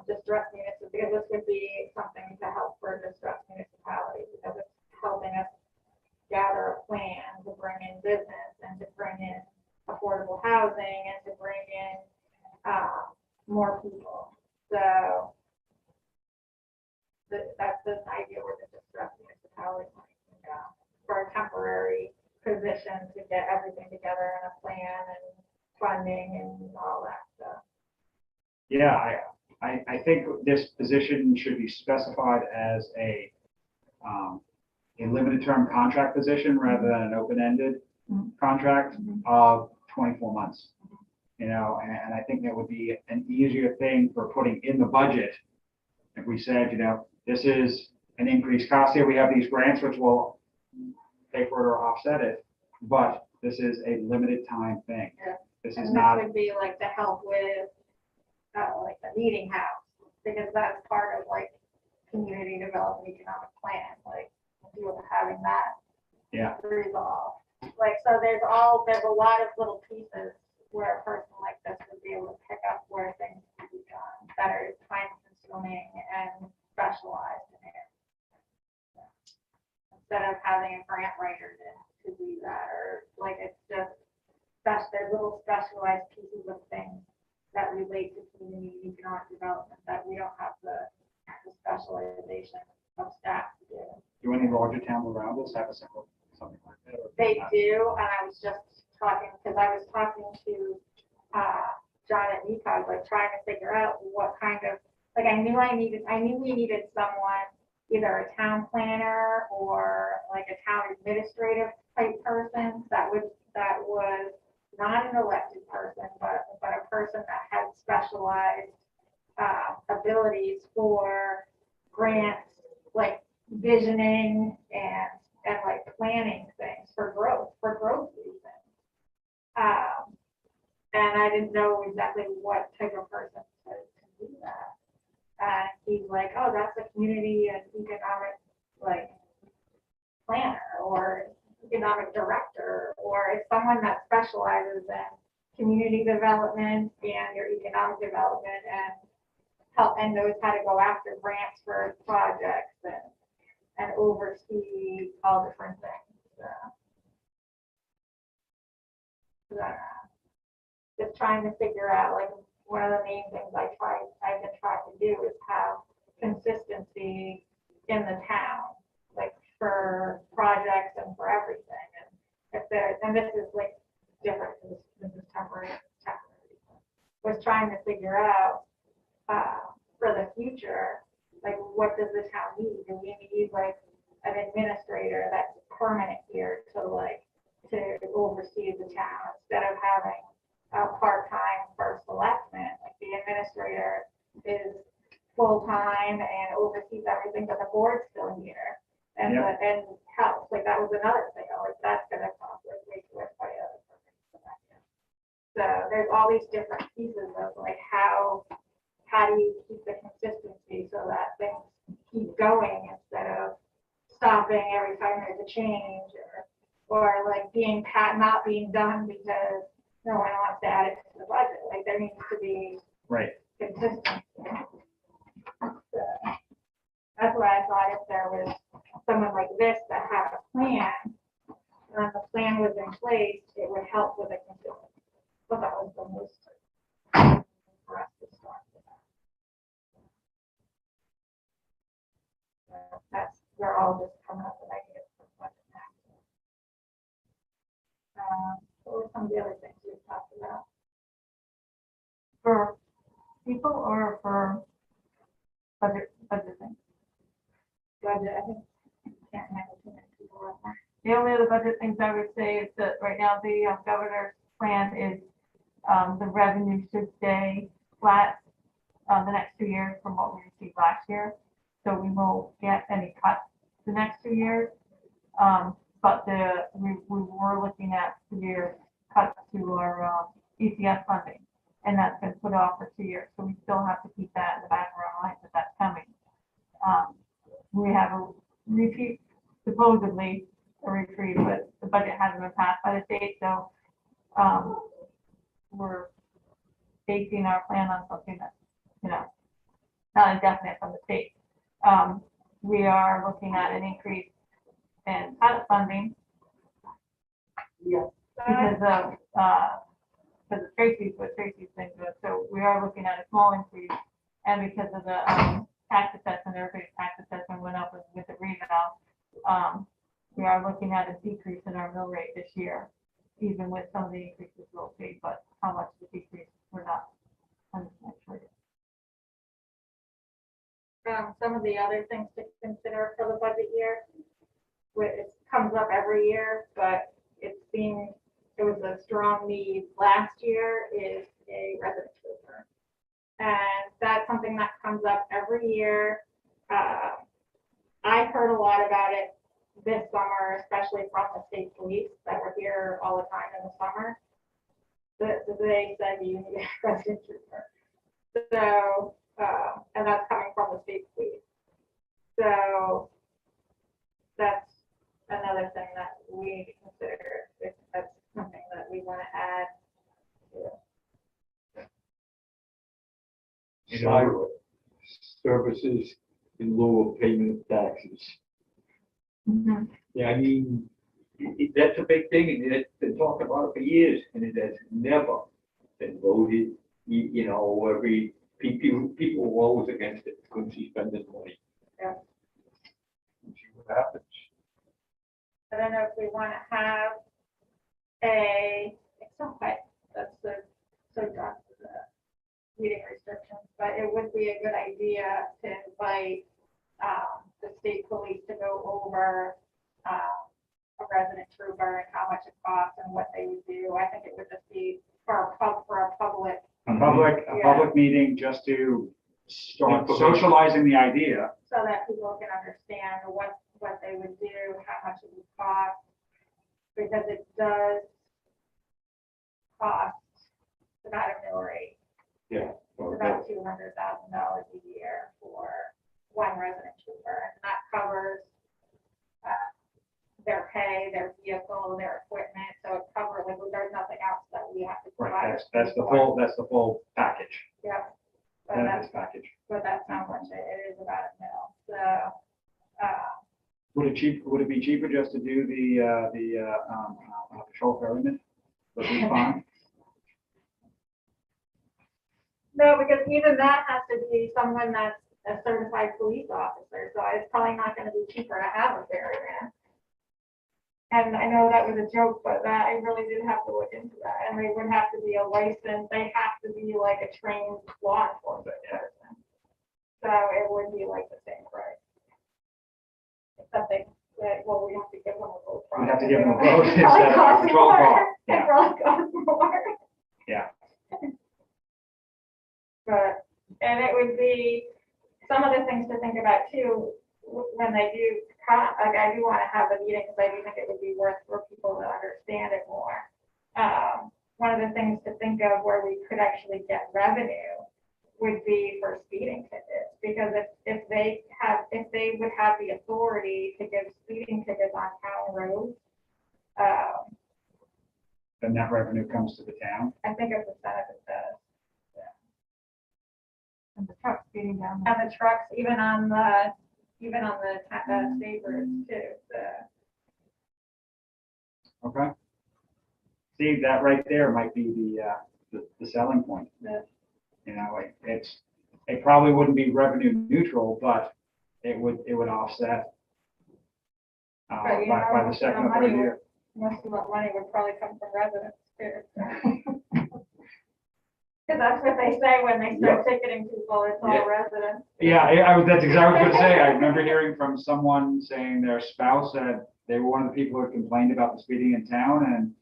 Speaker 1: distressed municipality, because this would be something to help for distressed municipalities, because it's helping us gather a plan to bring in business and to bring in affordable housing and to bring in more people. So that's the idea with the distressed municipality money can go for a temporary position to get everything together in a plan and funding and all that stuff.
Speaker 2: Yeah, I think this position should be specified as a limited term contract position rather than an open-ended contract of 24 months. And I think that would be an easier thing for putting in the budget. If we said, this is an increased cost here, we have these grants which will pay for it or offset it, but this is a limited time thing.
Speaker 1: Yeah.
Speaker 2: This is
Speaker 1: And
Speaker 2: not,
Speaker 1: this would be like to help with like the meeting house, because that's part of like community development economic plan, like deal with having that
Speaker 2: yeah,
Speaker 1: resolved. Like, so there's a lot of little pieces where a person like this would be able to pick up where things can be done that are time consuming and specialized in it. Instead of having a grant writer to do that, or like it's just there's little specialized pieces of things that relate to community economic development that we don't have the specialization of staff to do.
Speaker 2: do any larger towns around us have a similar, something like that? or
Speaker 1: They
Speaker 2: not?
Speaker 1: do, and I was just talking, because I was talking to John at NECOG, like trying to figure out what kind of, like I knew we needed someone, either a town planner or like a town administrative type person that was not an elected person, but a person that had specialized abilities for grants, like visioning and like planning things for growth reasons. And I didn't know exactly what type of person to do that. And he's like, oh, that's a community and economic like planner or economic director, or it's someone that specializes in community development and your economic development and knows how to go after grants for projects and oversee all different things. Just trying to figure out, like, one of the main things I've been trying to do is have consistency in the town, like for projects and for everything. And this is like different, this is temporary. Was trying to figure out for the future, like what does the town need? Do we need like an administrator that's permanent here to oversee the town instead of having a part-time first selectman? Like the administrator is full-time and oversees everything, but the board's still here and helps. Like that was another thing. Like that's gonna conflict with by other person. So there's all these different pieces of like how do you keep the consistency so that things keep going instead of stopping every time there's a change or like not being done because no one wants to add it to the budget. Like there needs to be
Speaker 2: Right.
Speaker 1: consistency. So, That's why I thought if there was someone like this that had a plan, and the plan was in place, it would help with the consumer. But that was the most for us to start with that. That's, we're all just coming up with ideas for what to happen. What were some of the other things we talked about?
Speaker 5: For people or for budgeting?
Speaker 1: Budget, I think, can't handle too many people right now.
Speaker 5: The only other budget things I would say is that right now the governor's plan is the revenue should stay flat the next 2 years from what we received last year. So we won't get any cuts the next 2 years. But we were looking at severe cuts to our ECS funding, and that's been put off for 2 years. So we still have to keep that in the back of our minds that that's coming. We have a repeat, supposedly a reprieve, but the budget hasn't been passed by the state, so we're basing our plan on something that's, not indefinite from the state. We are looking at an increase in pilot funding. Yes. Because of Tracy's, what Tracy's been doing. So we are looking at a small increase, and because of the tax assessment, everybody's tax assessment went up with the reval. We are looking at a decrease in our mill rate this year, even with some of the increases we'll see, but how much the decrease, we're not 100% sure yet.
Speaker 1: Some of the other things to consider for the budget year, it comes up every year, but it seems it was a strong need last year, is a resident trooper. And that's something that comes up every year. I've heard a lot about it this summer, especially from the state police that were here all the time in the summer. They said you need a resident trooper. So, and that's coming from the state police. So that's another thing that we need to consider if that's something that we want to add to.
Speaker 3: Cyber services in lieu of payment of taxes.
Speaker 5: Mm-hmm.
Speaker 3: Yeah, I mean, that's a big thing, and it's been talking about it for years, and it has never been voted. Every people were always against it, couldn't see spending money.
Speaker 1: Yeah.
Speaker 3: And see what happens.
Speaker 1: I don't know if we want to have it's not quite, that's so done for the meeting restrictions, but it would be a good idea to invite the state police to go over a resident trooper and how much it costs and what they would do. I think it would just be for a public.
Speaker 2: A public meeting just to start socializing the idea.
Speaker 1: So that people can understand what they would do, how much it would cost, because it does cost about a mill rate.
Speaker 3: Yeah.
Speaker 1: It's about $200,000 a year for one resident trooper, and that covers their pay, their vehicle, their equipment. So it covers, there's nothing else that we have to provide.
Speaker 2: Right, that's the full package.
Speaker 1: Yeah. But
Speaker 2: Benefits package.
Speaker 1: that's how much it is about a mill. So
Speaker 2: Would it be cheaper just to do the patrol ferryman? Would be fine.
Speaker 1: no, because even that has to be someone that's a certified police officer. So it's probably not going to be cheaper to have a ferryman. And I know that was a joke, but that I really did have to look into that. And they would have to be a licensed, they have to be like a trained law enforcement person. So it would be like the same price. Except we have to give them a boat.
Speaker 2: We have to give them a boat instead of a patrol car.
Speaker 1: It probably costs more.
Speaker 2: Yeah.
Speaker 1: But, and it would be some of the things to think about too, when they do, like I do want to have a meeting because I do think it would be worth for people to understand it more. One of the things to think of where we could actually get revenue would be for speeding tickets, because if they would have the authority to give speeding tickets on town roads,
Speaker 2: Then that revenue comes to the town.
Speaker 1: I think a percent of it does.
Speaker 5: And the truck speeding down.
Speaker 1: And the trucks, even on the even on the savers too,
Speaker 2: Okay. See, that right there might be the selling point.
Speaker 1: the,
Speaker 2: You know, it probably wouldn't be revenue neutral, but it would offset
Speaker 1: But you
Speaker 2: by
Speaker 1: know,
Speaker 2: the second
Speaker 1: the
Speaker 2: or
Speaker 1: money
Speaker 2: third year.
Speaker 1: most of that money would probably come from residents too. Because that's what they say when they start ticketing people, it's all
Speaker 3: Yeah.
Speaker 1: residents.
Speaker 2: Yeah, that's exactly what I was gonna say. I remember hearing from someone saying their spouse said they were one of the people who complained about the speeding in town, and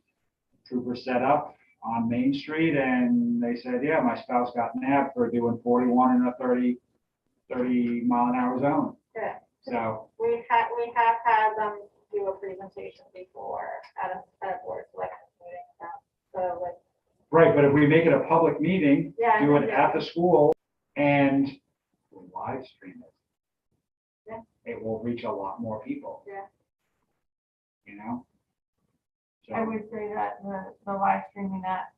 Speaker 2: troopers set up on Main Street, and they said, yeah, my spouse got nabbed for doing 41 in a 30 mile an hour zone.
Speaker 1: Yeah.
Speaker 2: So,
Speaker 1: We have had them do a presentation before at a board selection meeting, so like,
Speaker 2: right, but if we make it a public meeting,
Speaker 1: yeah.
Speaker 2: do it
Speaker 1: yeah.
Speaker 2: at the school and live stream it.
Speaker 1: Yeah.
Speaker 2: It will reach a lot more people.
Speaker 1: Yeah.
Speaker 2: You know? So,
Speaker 5: I would say that the live streaming at,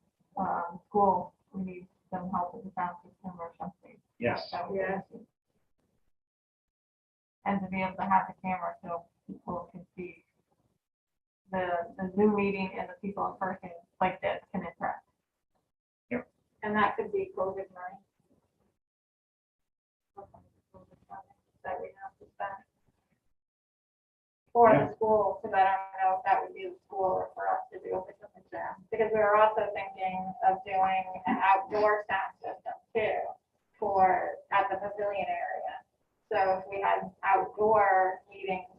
Speaker 5: school, we need some help with the sound system or something.
Speaker 2: yes,
Speaker 5: That would be
Speaker 1: Yeah.
Speaker 5: good. And to be able to have the camera so people can see the Zoom meeting and the people in person like this can interact.
Speaker 1: And that could be COVID money. That we have to spend. For the school, because I don't know if that would be the school or for us to do it with the gym. Because we were also thinking of doing an outdoor sound system too, at the pavilion area. So if we had outdoor meetings,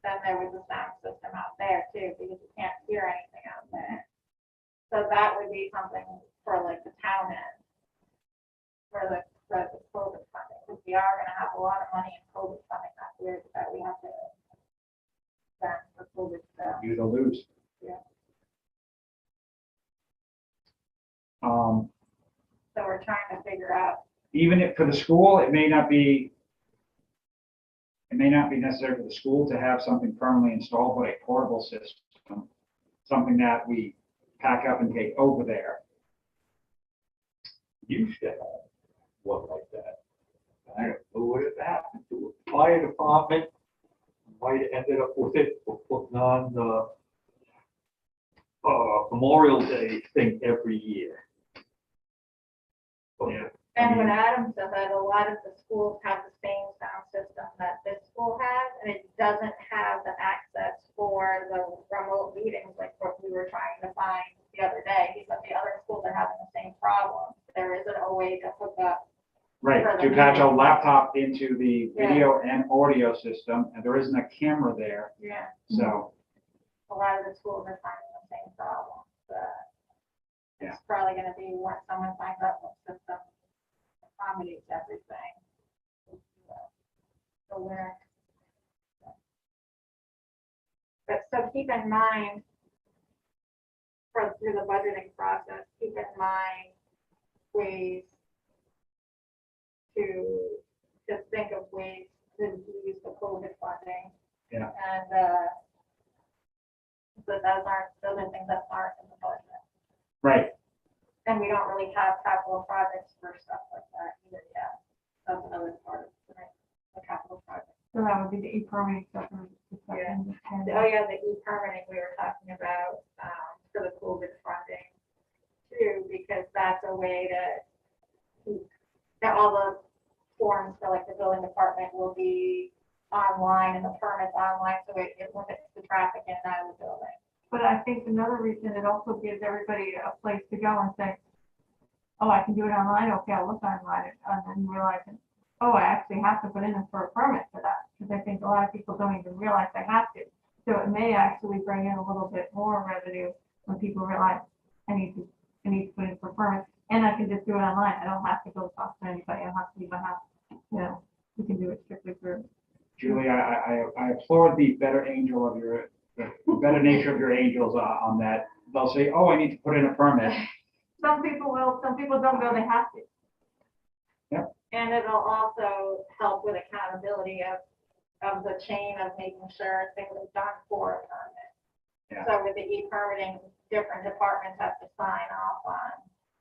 Speaker 1: then there was a sound system out there too, because you can't hear anything out there. So that would be something for like the town end, for the COVID funding, because we are gonna have a lot of money in COVID funding that we have to spend for COVID stuff.
Speaker 2: use or lose.
Speaker 1: Yeah. So we're trying to figure out,
Speaker 2: Even if for the school, it may not be necessary for the school to have something permanently installed, but a portable system, something that we pack up and take over there.
Speaker 3: Used to have one like that. I don't know what had happened to it. Fire department might have ended up with it for putting on the Memorial Day thing every year. But,
Speaker 2: Yeah.
Speaker 1: and what Adam said, that a lot of the schools have the same sound system that this school has, and it doesn't have the access for the remote meetings like what we were trying to find the other day. He said the other schools are having the same problem. There isn't a way to hook up.
Speaker 2: Right,
Speaker 1: For the
Speaker 2: to attach a
Speaker 1: meeting.
Speaker 2: laptop into the
Speaker 1: Yeah.
Speaker 2: video and audio system, and there isn't a camera there,
Speaker 1: Yeah.
Speaker 2: so,
Speaker 1: A lot of the schools are finding the same problem, but
Speaker 2: Yeah.
Speaker 1: it's probably gonna be once someone finds out what system accommodates everything. So we're. But so keep in mind, through the budgeting process, keep in mind ways to think of ways to use the COVID funding.
Speaker 2: Yeah.
Speaker 1: And, but those are things that aren't in the budget.
Speaker 2: right,
Speaker 1: And we don't really have capital projects for stuff like that either yet. That's another part of the capital project.
Speaker 5: So that would be the e-permitting stuff.
Speaker 1: Yeah. Oh, yeah, the e-permitting we were talking about, for the COVID funding too, because that's a way to keep, that all the forms for like the building department will be online and the permits online, so it limits the traffic in and out of the building.
Speaker 5: But I think another reason it also gives everybody a place to go and say, oh, I can do it online, okay, I'll look online, and then realizing, oh, I actually have to put in for a permit for that, because I think a lot of people don't even realize they have to. So it may actually bring in a little bit more revenue when people realize, I need to put in for permits, and I can just do it online, I don't have to go talk to anybody, I don't have to leave my house, you know, we can do it strictly through.
Speaker 2: Julie, I applaud the better nature of your angels on that. They'll say, oh, I need to put in a permit.
Speaker 5: Some people will, some people don't go, they have to.
Speaker 1: And it'll also help with accountability of the chain of making sure things are done for a permit.
Speaker 2: Yeah.
Speaker 1: So with the e-permitting, different departments have to sign off on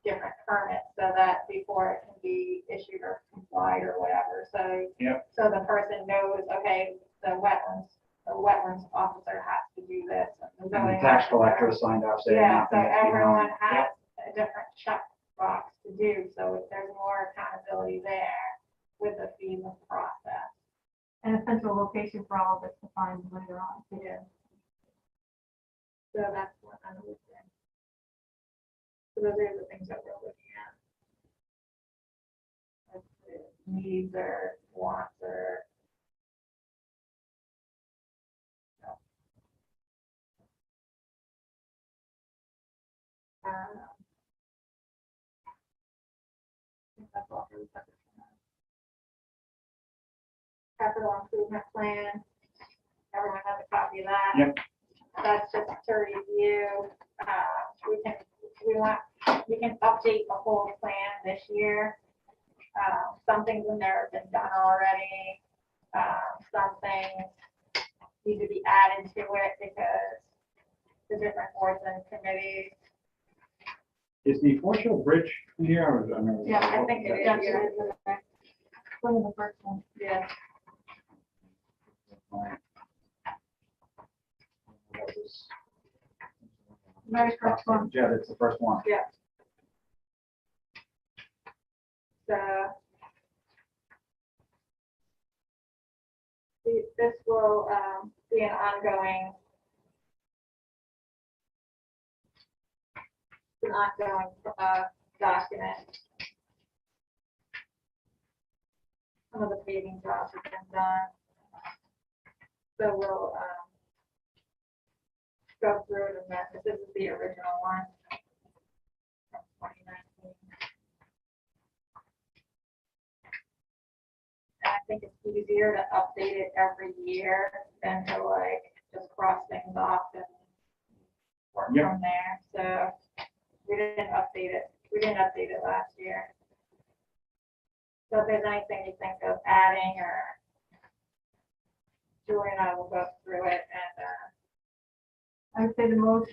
Speaker 1: different permits so that before it can be issued or complied or whatever. So,
Speaker 2: Yep.
Speaker 1: so the person knows, okay, the wetlands officer has to do this.
Speaker 2: And the tax collector signed off saying.
Speaker 1: Yeah, so
Speaker 2: nothing is
Speaker 1: everyone
Speaker 2: behind.
Speaker 1: has a different checkbox to do, so if there's more accountability there with the FEMA process.
Speaker 5: And a central location for all of us to find later on.
Speaker 1: Yeah. So that's what I'm looking at. So those are the things that we're looking at. If the needs or wants or. I think that's all for the subject. Capital improvement plan. Everyone has a copy of that.
Speaker 2: Yep.
Speaker 1: That's just to review. We can update the whole plan this year. Some things in there have been done already. Some things need to be added to it because the different boards and committees.
Speaker 2: Is the Fort Hill Bridge here? Or is it- I mean,
Speaker 1: Yeah, I think it is.
Speaker 5: Yeah,
Speaker 1: Yeah.
Speaker 5: it is. One of the first ones.
Speaker 1: Yeah.
Speaker 2: That was-
Speaker 5: Very first one.
Speaker 2: Yeah, that's the first one.
Speaker 1: Yeah. So this will be an ongoing document. Some of the paving jobs have been done. So we'll go through it and then this is the original one from 2019. And I think it's easier to update it every year than to like just cross things off and work
Speaker 2: Yep.
Speaker 1: from there. So we didn't update it. We didn't update it last year. So if there's anything you think of adding or Julie and I will go through it and
Speaker 5: I would say the most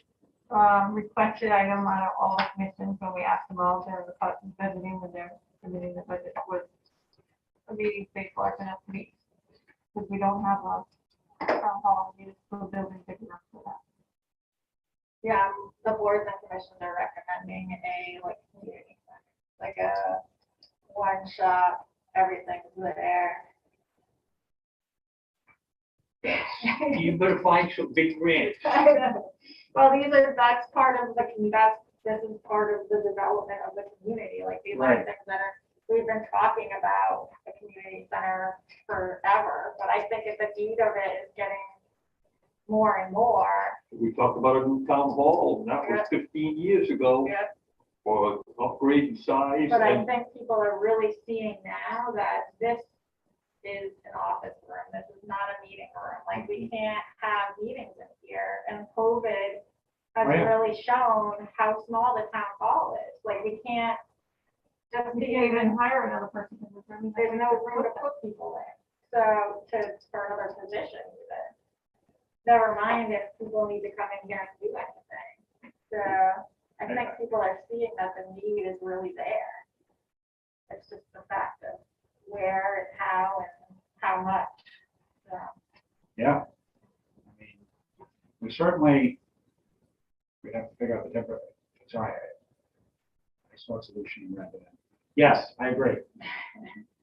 Speaker 5: requested item out of all the commissions when we asked them all during the budgeting when they're submitting the budget was a meeting space large enough to meet. Because we don't have a town hall, municipal building big enough for that.
Speaker 1: yeah, the boards and commissions are recommending a like community center, like a one shop, everything's there.
Speaker 3: You better find some big grants.
Speaker 1: Well, that's part of this is part of the development of the community, like these are
Speaker 2: Right.
Speaker 1: things that we've been talking about the community center forever, but I think if the need of it is getting more and more.
Speaker 3: We talked about a new town hall, and that was 15 years ago,
Speaker 1: Yeah.
Speaker 3: for upgrade in size.
Speaker 1: But I
Speaker 3: and
Speaker 1: think people are really seeing now that this is an office room, this is not a meeting room, like we can't have meetings in here, and COVID has
Speaker 2: Oh, yeah.
Speaker 1: really shown how small the town hall is, like we can't just
Speaker 5: We
Speaker 1: be
Speaker 5: can't even hire another person because
Speaker 1: there's no room to put people in, so for another position even. Never mind if people need to come in here and do anything, so I think people are seeing that the need is really there. It's just the fact of where and how much, so.
Speaker 2: Yeah. I mean, we certainly, we have to figure out the temporary, sorry, I saw a solution in resident. Yes, I agree.
Speaker 1: So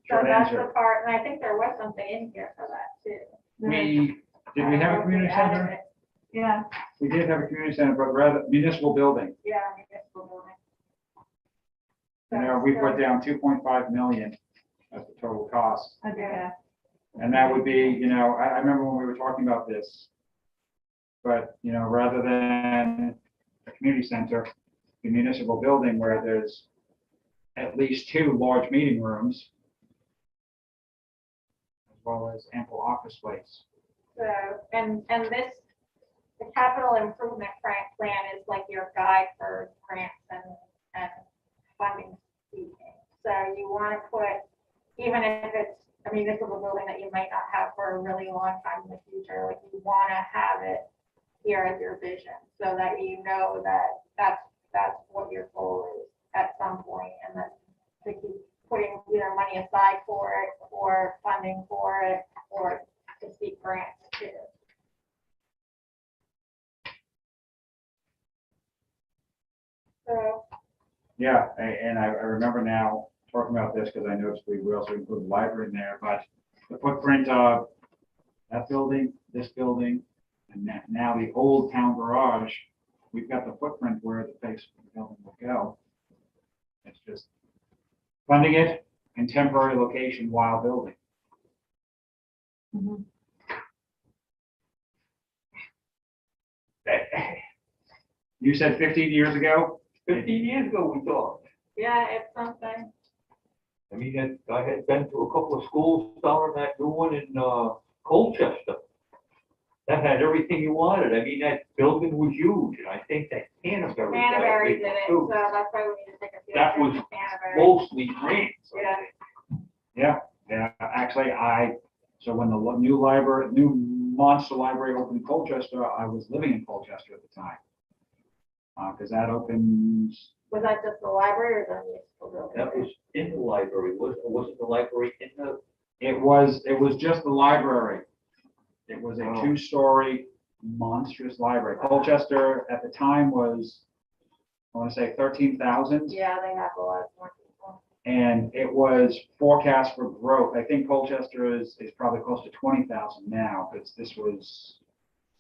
Speaker 2: Short
Speaker 1: that's
Speaker 2: answer.
Speaker 1: the part, and I think there was something in here for that too.
Speaker 2: Did we have a community center?
Speaker 5: Yeah,
Speaker 2: We did have a community center, but rather municipal building.
Speaker 1: Yeah, municipal building.
Speaker 2: You know, we put down 2.5 million as the total cost.
Speaker 5: I do that.
Speaker 2: And that would be, you know, I remember when we were talking about this. But, you know, rather than a community center, the municipal building where there's at least 2 large meeting rooms, as well as ample office space.
Speaker 1: So, and this, the capital improvement plan is like your guide for grants and funding speaking. So you want to put, even if it's a municipal building that you might not have for a really long time in the future, like you want to have it here as your vision so that you know that that's what your goal is at some point, and then to keep putting either money aside for it, or funding for it, or to seek grants too. So,
Speaker 2: Yeah, and I remember now talking about this because I noticed we also include the library in there, but the footprint of that building, this building, and now the old town garage, we've got the footprint where the face of the building will go. It's just funding it in temporary location while building.
Speaker 5: Mhm.
Speaker 2: You said 15 years ago?
Speaker 3: 15 years ago, we talked.
Speaker 1: yeah, it's something.
Speaker 3: I mean, I had been to a couple of schools down in that new one in Colchester. That had everything you wanted. I mean, that building was huge, and I think that Canterbury. got a
Speaker 1: Canterbury
Speaker 3: big
Speaker 1: did
Speaker 3: one,
Speaker 1: it,
Speaker 3: too.
Speaker 1: so that's why we need to take a few.
Speaker 3: That was
Speaker 1: Canterbury.
Speaker 3: Mostly grants. I
Speaker 1: Yeah.
Speaker 3: think.
Speaker 2: Yeah, actually, so when the new library, new monster library opened in Colchester, I was living in Colchester at the time. Because that opens,
Speaker 1: Was that just the library or the municipal building?
Speaker 3: That was in the library, wasn't the library in the?
Speaker 2: it was just the library. It was a
Speaker 3: Oh.
Speaker 2: 2-story monstrous library. Colchester at the time was, I want to say 13,000.
Speaker 1: Yeah, they have a lot more people.
Speaker 2: And it was forecast for growth. I think Colchester is probably close to 20,000 now, because this was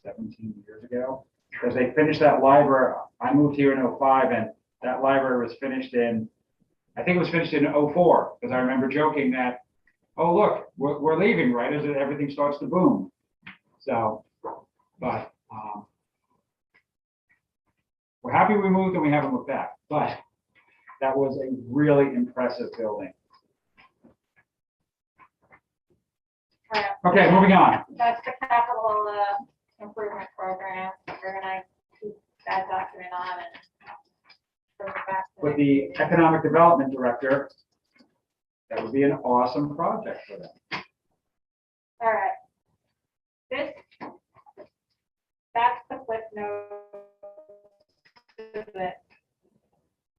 Speaker 2: 17 years ago. Because they finished that library, I moved here in '05, and that library was finished I think it was finished in '04, because I remember joking that, oh, look, we're leaving right as everything starts to boom. So, but we're happy we moved and we haven't looked back. But that was a really impressive building.
Speaker 1: Alright.
Speaker 2: Okay, moving on.
Speaker 1: That's the capital improvement program. We're gonna keep that document on and bring it back. to
Speaker 2: With
Speaker 1: next
Speaker 2: the
Speaker 1: meeting.
Speaker 2: economic development director, that would be an awesome project for them.
Speaker 1: All right. That's the flip note.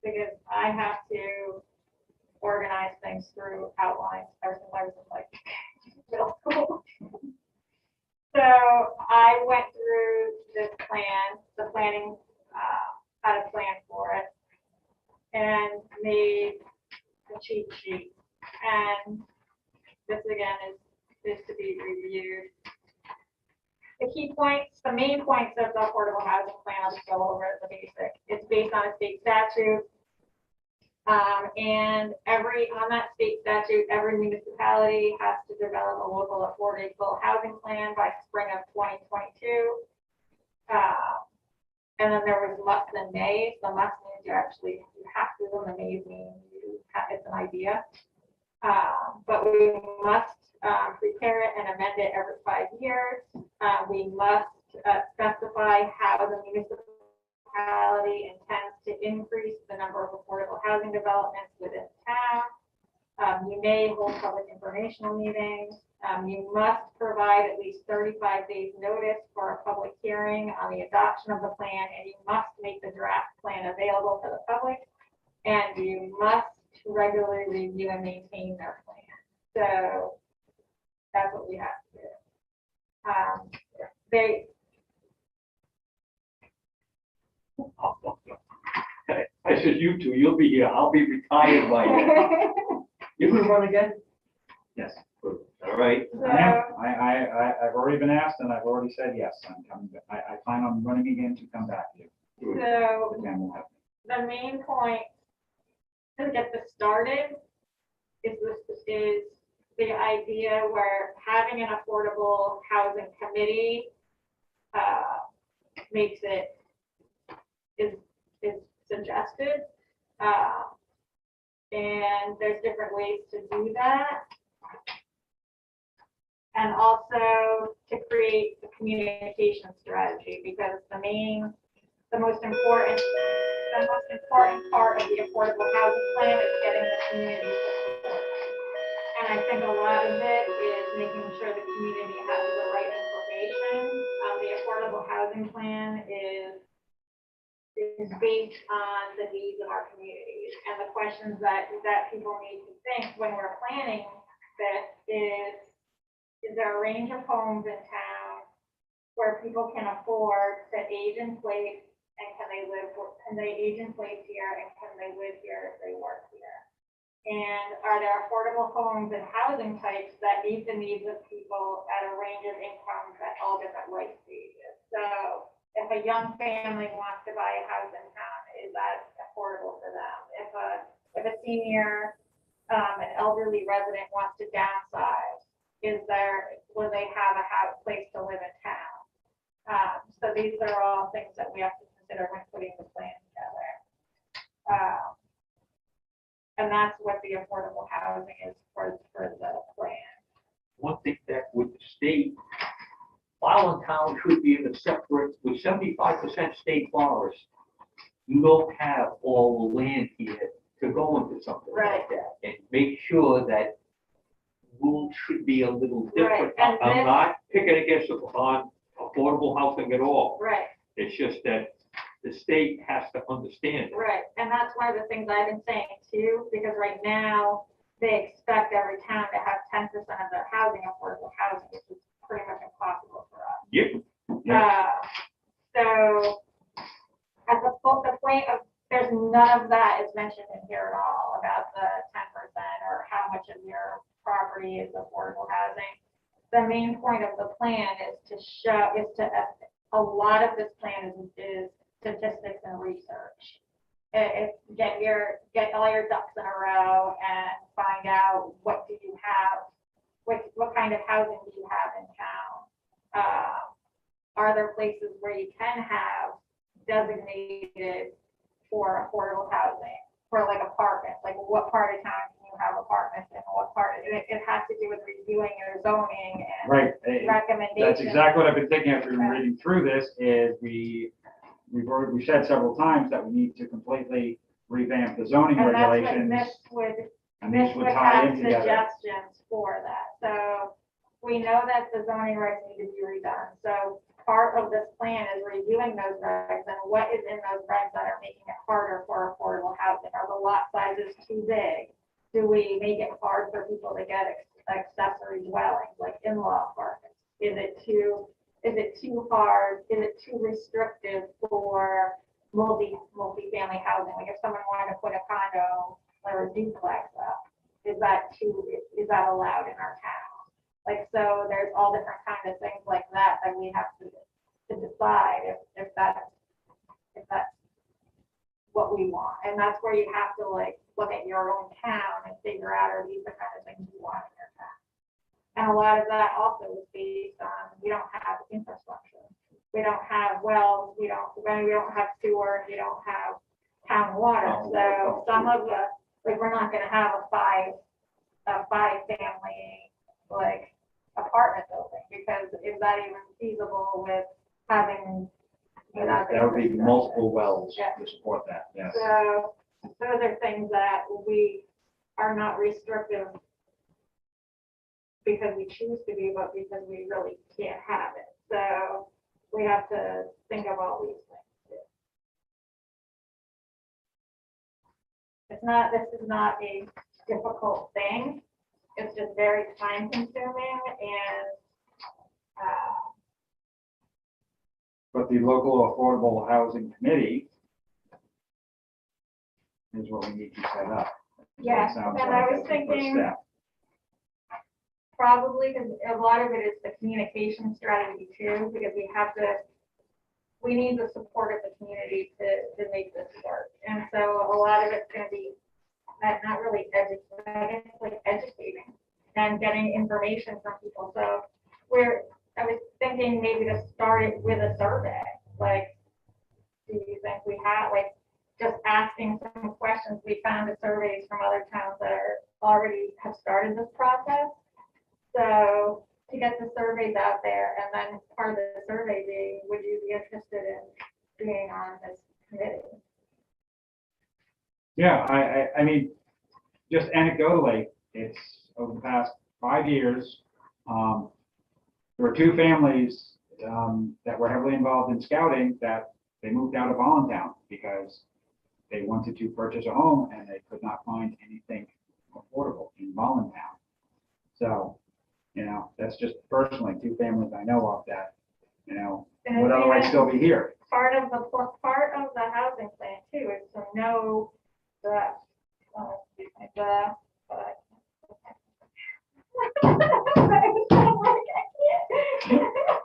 Speaker 1: Because I have to organize things through outlines ever since I was in like middle school. So I went through this plan, the planning, had a plan for it, and made a cheat sheet. And this again is to be reviewed. The key points, the main points of the affordable housing plan, I'll just go over the basic. It's based on a state statute. And on that state statute, every municipality has to develop a local affordable housing plan by spring of 2022. And then there was must and may. So must means you have to, and the may means it's an idea. But we must prepare it and amend it every 5 years. We must specify how the municipality intends to increase the number of affordable housing developments within town. You may hold public informational meetings. You must provide at least 35 days notice for a public hearing on the adoption of the plan, and you must make the draft plan available for the public, and you must regularly review and maintain their plan. So that's what we have to do.
Speaker 3: I said, you two, you'll be here, I'll be retired by then. You gonna run again?
Speaker 2: Yes.
Speaker 3: All right.
Speaker 2: I've already been asked and I've already said yes. I'm coming. I plan on running again to come back to you.
Speaker 1: So
Speaker 2: The time will happen.
Speaker 1: the main point to get this started is the idea where having an affordable housing committee makes it is suggested. And there's different ways to do that. And also to create a communication strategy, because the most important part of the affordable housing plan is getting the community support. And I think a lot of it is making sure the community has the right information. The affordable housing plan is is based on the needs of our communities. And the questions that people need to think when we're planning this is there a range of homes in town where people can afford to age in place, and can they age in place here, and can they live here if they work here? And are there affordable homes and housing types that meet the needs of people at a range of incomes at all different life stages? So if a young family wants to buy a house in town, is that affordable for them? If a senior, an elderly resident wants to downsize, will they have a place to live in town? So these are all things that we have to consider when putting the plan together. And that's what the affordable housing is for the plan.
Speaker 3: One thing that with the state, Island Town should be in a separate, with 75% state forest. You don't have all the land here to go into something like that. And make sure that rules should be a little different.
Speaker 1: Right, and
Speaker 3: I'm not picking against on affordable housing at all.
Speaker 1: Right.
Speaker 3: It's just that the state has to understand it.
Speaker 1: Right, and that's one of the things I've been saying too, because right now, they expect every town to have 10% of their housing affordable housing, which is pretty much impossible for us.
Speaker 3: Yep.
Speaker 1: So, at the point of, there's none of that is mentioned in here at all about the 10% or how much of your property is affordable housing. The main point of the plan is a lot of this plan is statistics and research. Get all your ducks in a row and find out what do you have, what kind of housing do you have in town? Are there places where you can have designated for affordable housing, for like apartments, like what part of town can you have apartments in, what part, it has to do with reviewing your zoning and
Speaker 2: Right.
Speaker 1: recommendations.
Speaker 2: That's exactly what I've been thinking after reading through this, is we've said several times that we need to completely revamp the zoning
Speaker 1: And that's
Speaker 2: regulations.
Speaker 1: what
Speaker 2: And
Speaker 1: this
Speaker 2: these
Speaker 1: would
Speaker 2: would tie
Speaker 1: have
Speaker 2: in together.
Speaker 1: suggestions for that. So we know that the zoning regs need to be redone. So part of this plan is reviewing those regs and what is in those regs that are making it harder for affordable housing. Are the lot sizes too big? Do we make it hard for people to get accessory dwellings, like in-law apartments? Is it too hard? Is it too restrictive for multi-family housing? Like if someone wanted to put a condo or a duplex up, is that allowed in our town? Like, so there's all different kinds of things like that we have to decide if that's what we want. And that's where you have to like look at your own town and figure out, are these the kind of things you want in your town? And a lot of that also is based on, we don't have infrastructure. We don't have wells, we don't have sewer, we don't have town water. So some of the, like, we're not gonna have a five family, like, apartment building, because is that even feasible with having?
Speaker 2: That would be multiple wells to support that, yes.
Speaker 1: So those are things that we are not restrictive because we choose to be, but because we really can't have it. So we have to think of all these things too. This is not a difficult thing. It's just very time consuming and
Speaker 2: But the local affordable housing committee is what we need to set up.
Speaker 1: yeah,
Speaker 2: Sounds
Speaker 1: and
Speaker 2: like
Speaker 1: I was
Speaker 2: that's the first
Speaker 1: thinking
Speaker 2: step.
Speaker 1: probably because a lot of it is the communication strategy too, because we need the support of the community to make this work. And so a lot of it's going to be not really educating and getting information from people. So I was thinking maybe to start it with a survey. Like, do you think we have, like, just asking some questions? We found the surveys from other towns that already have started this process. So to get the surveys out there, and then part of the survey being, would you be interested in being on this committee?
Speaker 2: Yeah, I mean, just anecdotally, it's over the past 5 years, there were two families that were heavily involved in scouting that they moved out of Allentown because they wanted to purchase a home and they could not find anything affordable in Allentown. So, that's just personally 2 families I know of that,
Speaker 1: And
Speaker 2: would
Speaker 1: it's
Speaker 2: otherwise
Speaker 1: even
Speaker 2: still be here.
Speaker 1: part of the housing plan too, is to know that, the,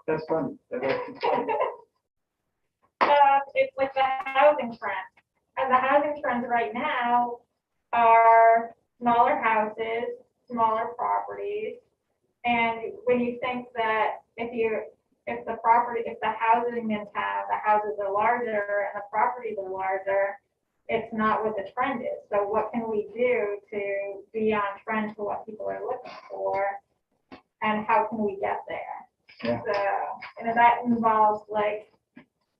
Speaker 2: That's funny. That's funny.
Speaker 1: it's like the housing trend. And the housing trends right now are smaller houses, smaller properties. And when you think that if the housing in town, the houses are larger and the properties are larger, it's not what the trend is. So what can we do to be on trend to what people are looking for? And how can we get there?
Speaker 2: Yeah.
Speaker 1: So, and that involves like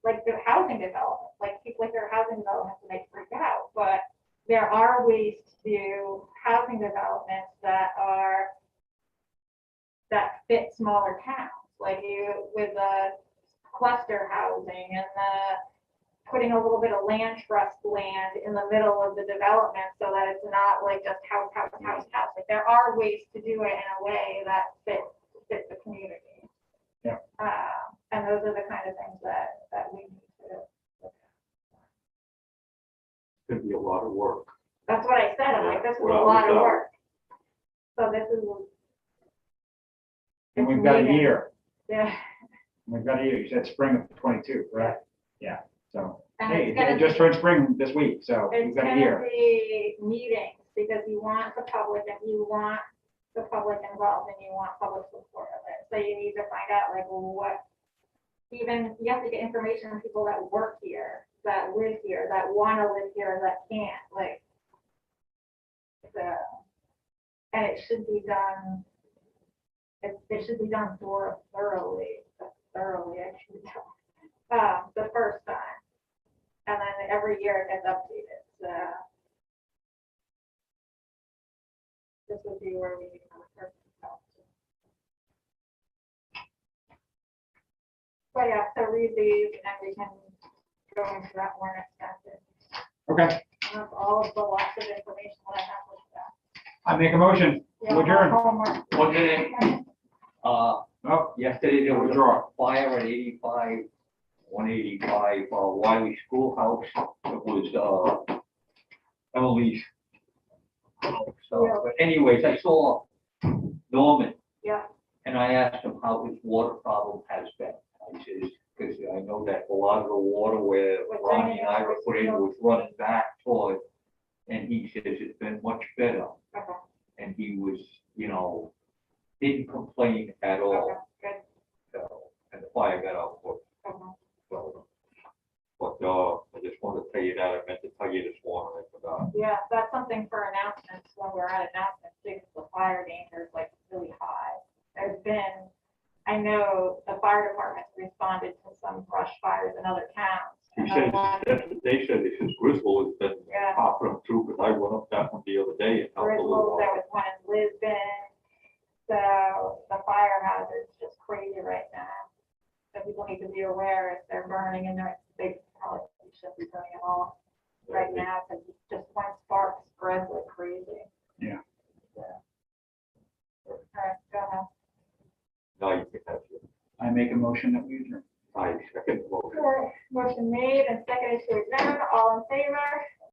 Speaker 1: the housing development, like people like their housing developments and they freak out, but there are ways to do housing developments that fit smaller towns, like with the cluster housing and putting a little bit of land trust land in the middle of the development so that it's not like just house. Like there are ways to do it in a way that fits the community.
Speaker 2: Yeah.
Speaker 1: And those are the kind of things that we need to look at.
Speaker 3: Could be a lot of work.
Speaker 1: That's what I said. I'm like, this is a
Speaker 3: Well,
Speaker 1: lot of
Speaker 3: without-
Speaker 1: work. So this is.
Speaker 2: And
Speaker 1: it's
Speaker 2: we've got a
Speaker 1: needed.
Speaker 2: year.
Speaker 1: Yeah.
Speaker 2: We've got a year. You said spring of 22, correct? Yeah. So,
Speaker 1: And
Speaker 2: hey,
Speaker 1: it's gonna
Speaker 2: it just turned spring this week, so we've
Speaker 1: It's
Speaker 2: got a
Speaker 1: gonna
Speaker 2: year.
Speaker 1: be meetings, because you want the public and you want the public involved and you want public support of it. So you need to find out like you have to get information from people that work here, that live here, that wanna live here, that can't, like. And it should be done, it should be done thoroughly, actually, the first time. And then every year it gets updated, so. This would be where we need to first help. So yeah, so read these and we can go into that more next chapter.
Speaker 2: Okay,
Speaker 1: And that's all of the lots of information that I have with that.
Speaker 2: I make a motion.
Speaker 1: Yeah,
Speaker 2: Adjourn.
Speaker 1: homework.
Speaker 3: One minute,
Speaker 2: Oh,
Speaker 3: yesterday there was
Speaker 2: Withdraw.
Speaker 3: a fire at 185 Wiley Schoolhouse. It was, Emily's house.
Speaker 1: Yeah.
Speaker 3: But anyways, I saw Norman
Speaker 1: Yeah,
Speaker 3: and I asked him how his water problem has been. I says, because I know that a lot of the water where
Speaker 1: Was
Speaker 3: Ronnie and I
Speaker 1: draining
Speaker 3: were put in
Speaker 1: into
Speaker 3: was running back toward, and he says it's been much better.
Speaker 1: okay,
Speaker 3: And he was, didn't complain at all.
Speaker 1: okay, good.
Speaker 3: So, and the fire got out quick.
Speaker 1: Okay.
Speaker 3: So, but, I just wanted to tell you that. I meant to tell you this morning, I forgot.
Speaker 1: Yeah, that's something for announcements, when we're at announcements, too, 'cause the fire danger is like really high. I know the fire department responded to some brush fires in other towns.
Speaker 3: He
Speaker 1: and
Speaker 3: said,
Speaker 1: the one-
Speaker 3: that's what they said, they said Griswold has been
Speaker 1: Yeah.
Speaker 3: popping them through, because I went up that one the other day and helped a little
Speaker 1: Griswold, there
Speaker 3: while.
Speaker 1: was one in Lisbon. So the fire hazard's just crazy right now. So people need to be aware if they're burning and they probably shouldn't be burning at all right now, because just one spark spreads like crazy.
Speaker 2: Yeah.
Speaker 1: Yeah. All right, go ahead.
Speaker 3: No, you can have it.
Speaker 2: I make a motion that we adjourn.
Speaker 3: I second the motion.
Speaker 1: Motion made and seconded to adjourn, all in favor?